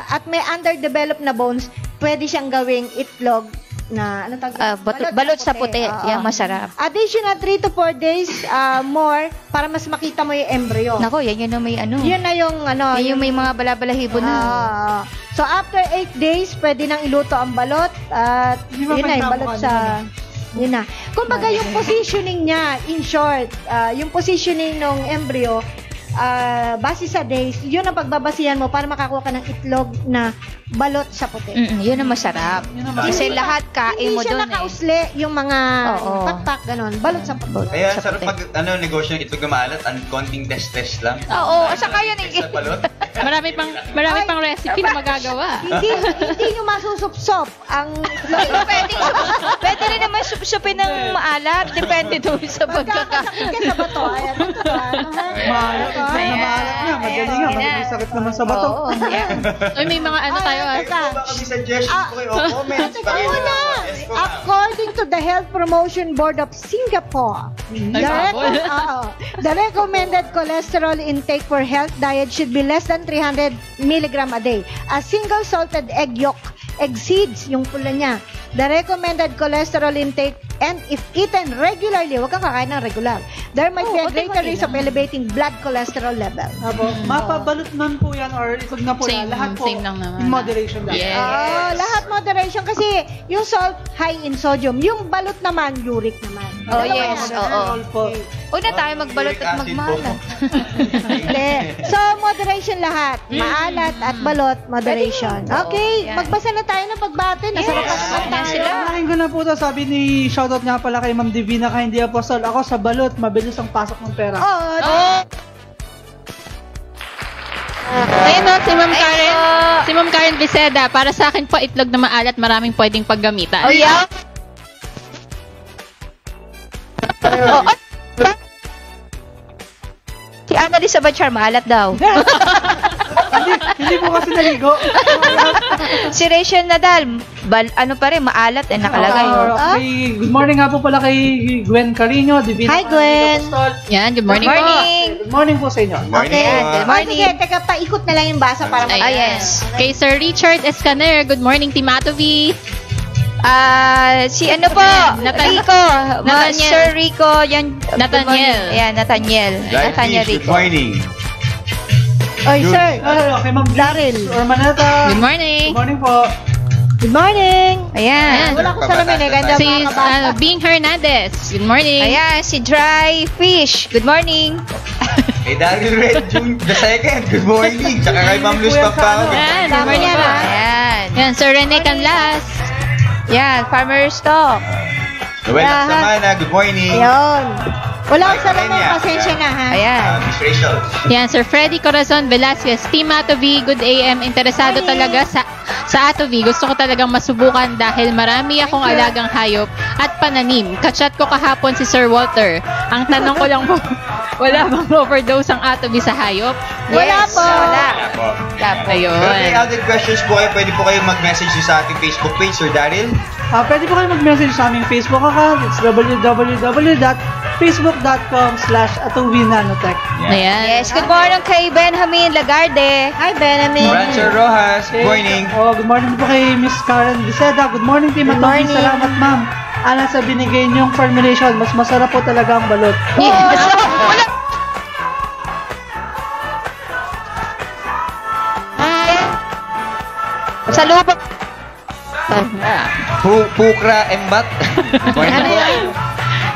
At may underdeveloped na bones, pwede siyang gawing itlog na ano tawag? Balot sa puti. Yan, masarap. Additional 3 to 4 days more para mas makita mo yung embryo. Nako, yan yun na may ano. Yun na yung ano. Yan yung may mga balabalahibo na. So, after 8 days, pwede nang iluto ang balot. At yun na, yung balot sa... Yun na. Kumbaga, yung positioning niya, in short, yung positioning ng embryo, base sa days, yun ang pagbabasihan mo para makakuha ka ng itlog na balot sa puti. Yun ang masarap. Kasi lahat kain mo doon. Hindi siya nakausli yung mga pakpak, ganon. Balot sa puti. Kaya sarap pag negosyo ng itlog na maalat, ang konting test lang. Oo, saka yun sa balot. Marami pang recipe na magagawa. Hindi nyo masusupsop ang itlog. Pwede rin naman supsupin ng maalat. Depende doon sa pagkaka. Magkakasakit ka sa bato. Ayan, Maalat na. Madali nga. May sakit naman sa bato. Uy, may mga ano tayo. Baka may suggestions ko kayo. Comments. According to the Health Promotion Board of Singapore, the recommended cholesterol intake for health diet should be less than 300 milligram a day. A single salted egg yolk exceeds yung pula niya. The recommended cholesterol intake, and if eaten regularly, huwag kang kakain ng regular, there might be a greater risk of elevating blood cholesterol level. Mapabalot man po yan or itlog na po yan. Lahat po same lang naman. in moderation. Yes. Lahat moderation kasi yung salt high in sodium, yung balot naman uric naman. Oh, yes. Oo. Po. Huwag na tayo magbalot at magmalat. Hindi. So, moderation lahat. Maalat at balot, moderation. Okay, magbasa na tayo ng pagbati. Nasarap pa naman tayo. Unahin ko na po to. Sabi ni shoutout nga pala kay Ma'am Divina ka hindi apostol. Ako sa balot, mabilis ang pasok ng pera. Ayun no, si Ma'am Karen. Si Ma'am Karen Biseda. Para sa akin po, itlog na maalat, maraming pwedeng paggamitan. Oh, yeah? Si Annalisa Bachar, maalat daw. Hindi po kasi naligo. Si Rachel Nadal, ano pa rin, maalat nakalagay. Good morning nga po pala kay Gwen Carino. Hi, Gwen. Yan, good morning, Good morning po sa inyo. Good morning. Sige, teka, paikot na lang yung basa para yes. Kay Sir Richard Escaner, good morning, Team Atovi. Si ano po? Rico. Sir Rico. Yan. Nathaniel. Yan, Nathaniel. Nathaniel Good Rico. morning. Oy, sir. Okay, Ma'am Daryl. Or Manata. Good morning. Good morning po. Good morning. Ayan. Wala ko salamin eh. Ganda Si mga kabasa. Bing Hernandez, good morning. Ayan, si Dry Fish. Good morning. Kay Daryl Red June, the second. Good morning. Tsaka kay Ma'am Luz Pampao. Ayan, good morning po. Ayan. Yan, Sir Rene Canlas. Yan, Farmer Stock. Noel Samana, good morning. Ayun. Wala ko Hi, salamin. Karenia. Pasensya na ha. Ayan. Miss Rachel. Yan, Sir Freddy Corazon Velasquez, Team Atovi, good AM. Interesado talaga sa Atovi. Gusto ko talagang masubukan dahil marami akong alagang hayop at pananim. Kachat ko kahapon si Sir Walter. Ang tanong ko lang po, wala bang overdose ang Atovi sa hayop? Wala po. Wala. Ako. Ayun. Pero may other questions po kayo, pwede po kayo mag-message sa ating Facebook page, Sir Daryl. Pwede po kayo mag-message sa aming Facebook account. It's www.facebook.com/atowinanotech. Ayan. Yes, good morning kay Benjamin Lagarde. Hi, Benjamin. Rancher Rojas, good morning. Good morning po kay Miss Karen Biseda. Good morning, Team Good Atovi. morning. Salamat, ma'am. Sa binigay niyong formulation, mas masarap po talaga ang balot. Yes. Sa lubak. Pukra Embat. Good morning po.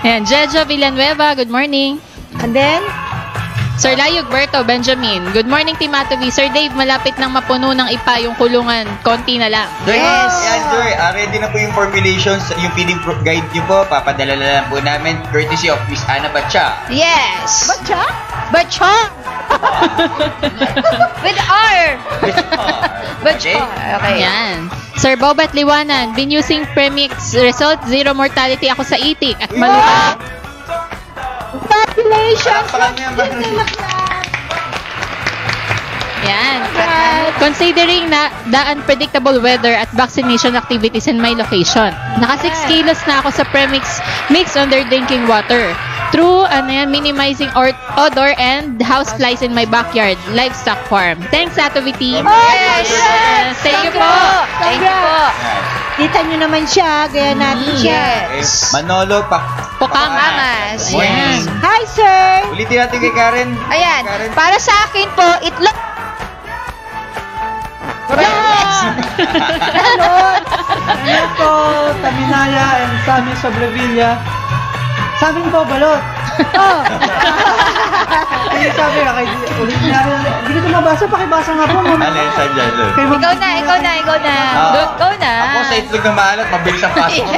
Ayan, Jejo Villanueva, good morning. And then, Sir Layog Berto Benjamin, good morning Team Atovi. Sir Dave, malapit nang mapuno ng ipa yung kulungan. Konti na lang. Yes! Yan, sir. Ready na po yung formulations, yung feeding guide niyo po. Papadala na lang po namin courtesy of Miss Ana Batcha. Yes. Batcha? Bachong! With R! Bachong. Okay. Ayan. Sir Bobat Liwanan, been using premix. Result, 0 mortality ako sa itik at maluha. Congratulations! Yan. Considering na the unpredictable weather at vaccination activities in my location. Naka 6 kilos na ako sa premix mix on their drinking water. Through minimizing odor and house flies in my backyard livestock farm. Thanks, Atobi team. Yes! Thank you po. Thank you po. Kita nyo naman siya, gaya natin siya. Yes. Manolo Pakamas. Morning. Hi, sir! Ulitin natin kay Karen. Ayan. Karen. Para sa akin po, itlog. Balot! Ano po, Taminaya and Sammy Sobrevilla. Sa amin po, balot. Oh, Ay, sabi ka, ulit niya rin. Hindi ko mabasa, pakibasa nga po. Ano yun, saan dyan? Kay Ma'am Ikaw na. Ikaw na. Ako sa itlog ng maalat, mabilis ang pasok ko.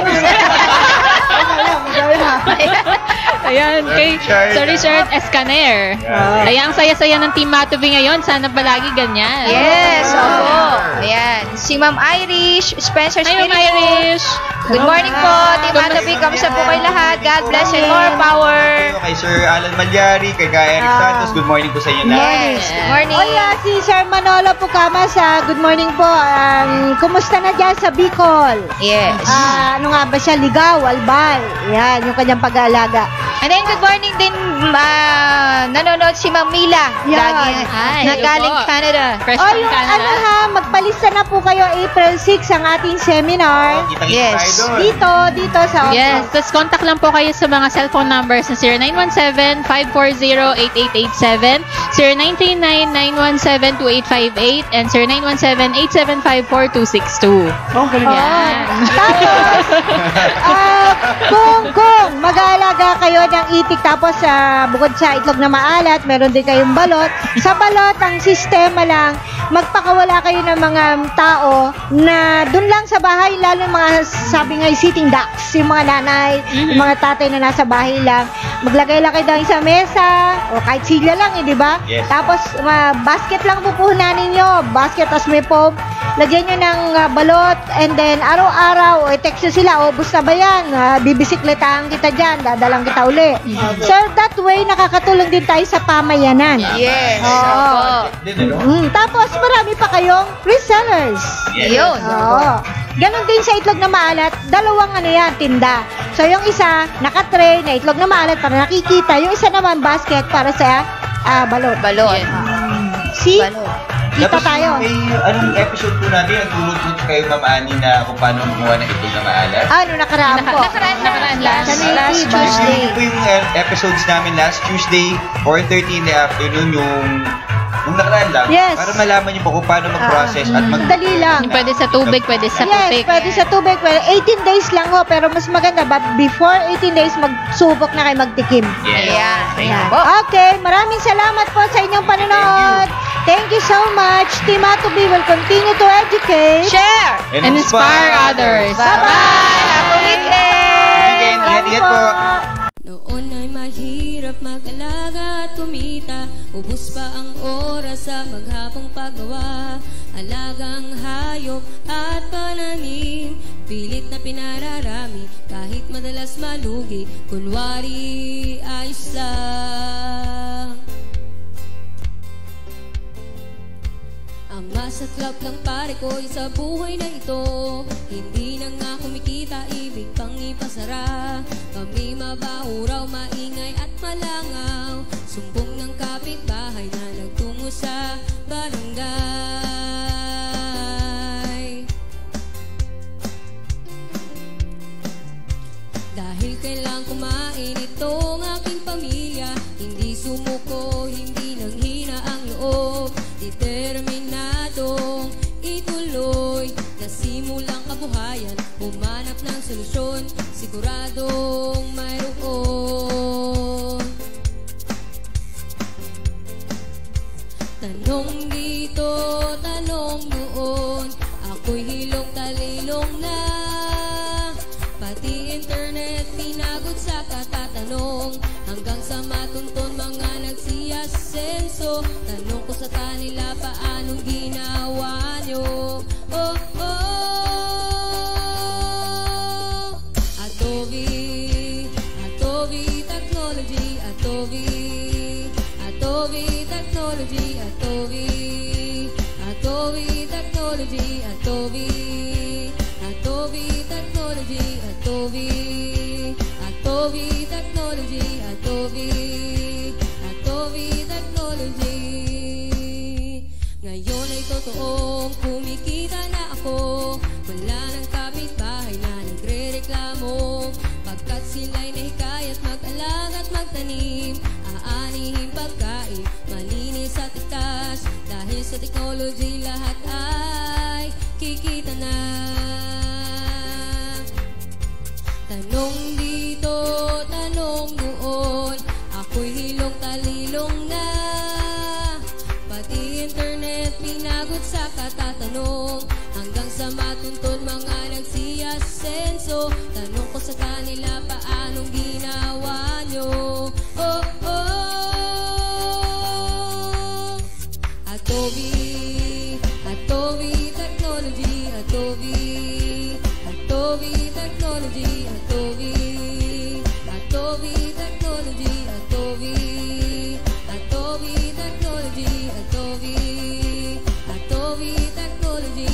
Ayan, kay Sir Richard Escaner. Ayan, ang saya-saya ng Team Matubi ngayon. Sana palagi ganyan. Yes, opo. Ayan. Si Ma'am Irish, Spencer Hi, Ma'am Spiritu. Irish. Good morning po, Team Matubi. Kamusta po kayo lahat? God bless and more power. Kay Sir Alan Malyari, kay Guy Eric Santos, good morning po sa inyo lahat. Yes, good morning. Hola, si Sir Manolo Pucamas. Good morning po. Kumusta na dyan sa Bicol? Yes. Ano nga ba siya? Ligaw, albal. Yan, yung kanyang pag-aalaga. And then, good morning din, nanonood si Ma'am Mila. Yan. Lagi, Hi, na galing hello po. Canada. Fresh O, from yung Canada. ano ha, magpalista na po kayo April 6 ang ating seminar. Kitang-kita Yes. tayo doon. Dito sa office. Yes, tapos contact lang po kayo sa mga cellphone numbers na 0917-540-8887, 0939-917-2858, and 0917-875-4262. Oh, galing. Yan. Tapos, kung mag-aalaga kayo ng itik, tapos bukod sa itlog na maalat, meron din kayong balot. Sa balot, ang sistema lang, magpakawala kayo ng mga tao na dun lang sa bahay, lalo mga sabi nga sitting ducks, yung mga nanay, yung mga tatay na nasa bahay lang. Maglagay lang kayo doon sa mesa, o kahit silya lang, di ba? Yes. Tapos, basket lang pupuhunan ninyo. Basket, tas may foam. Lagyan nyo ng balot, and then araw-araw, text nyo sila, ubus na ba yan? Bibisikletahan kita dyan, dadalang kita uli. So, that way, nakakatulong din tayo sa pamayanan. Yes. Oo. Tapos, marami pa kayong resellers. Yun. Oo. Ganon din sa itlog na maalat, dalawang tinda. So, yung isa, naka-tray na itlog na maalat para nakikita. Yung isa naman, basket para sa balot. Balot. See? Balot. Kita Tapos tayo. may anong episode po natin, nagtulog po kayo, Ma'am Ani, na kung paano gumawa ng itlog na maalat. Nakaraan po. Nakaraan Last Tuesday. Tuesday. Ito po yung episodes namin last Tuesday, 4:30 in the afternoon, yung nakaraan lang. Yes. Para malaman niyo po kung paano mag-process at Dali lang. Pwede sa tubig, pwede sa Yes, tubig. pwede sa tubig. Pwede. 18 days lang ho, pero mas maganda ba before 18 days magsubok na kayo magtikim. Ayan. Thank Ayan. you. Okay, maraming salamat po sa inyong panonood. Thank you so much. Team Atobi will continue to educate. Share. And inspire others. Bye-bye. Happy weekend. Ingat po. Noon ay mahirap mag-alaga at kumita, ubos pa ang oras sa maghapong paggawa. Alagang hayop at pananim, pilit na pinararami, kahit madalas malugi, kunwari ayos lang. Ang masaklap lang pare ko sa buhay na ito, hindi na nga kumikita, ibig pang ipasara. Kami mabaho raw, maingay at malangaw, sumbong ng kapitbahay na nagtungo sa barangay. Dahil kailang kumain itong aking pamilya, hindi sumuko, hindi nanghina ang loob, determinadong ituloy, nasimulang kabuhayan, humanap ng solusyon, siguradong mayroon. Tanong dito, tanong noon, ako'y hilong talilong na, pati internet pinagod sa katatanong. tatanong hanggang sa matuntun mga nagsiasenso. Tanong ko sa kanila paanong ginawa nyo. Oh, oh. Adobe Technology, Adobe Technology, Adobe Technology, Adobe Technology, Adobe Technology, Adobe Technology. Ngayon ay totoong kumikita na ako. Wala ng kapitbahay na nagre-reklamo. Pagkat sila'y nahikayat mag-alaga at magtanim, aanihin pagkain, malinis at ikas. Dahil sa technology lahat ay kikita na. Tanong dito, tanong doon, ako'y hilong talilong na. Pati internet pinagot sa katatanong hanggang sa matuntun mga nagsiasenso. Tanong ko sa kanila paanong ginawa nyo. Oh, oh. Adobe Technology, Adobe Technology, Adobe Technology, Adobe Technology, Adobe Technology,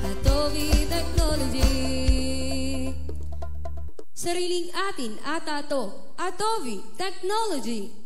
Adobe Technology. Sariling atin ata to, Adobe Technology.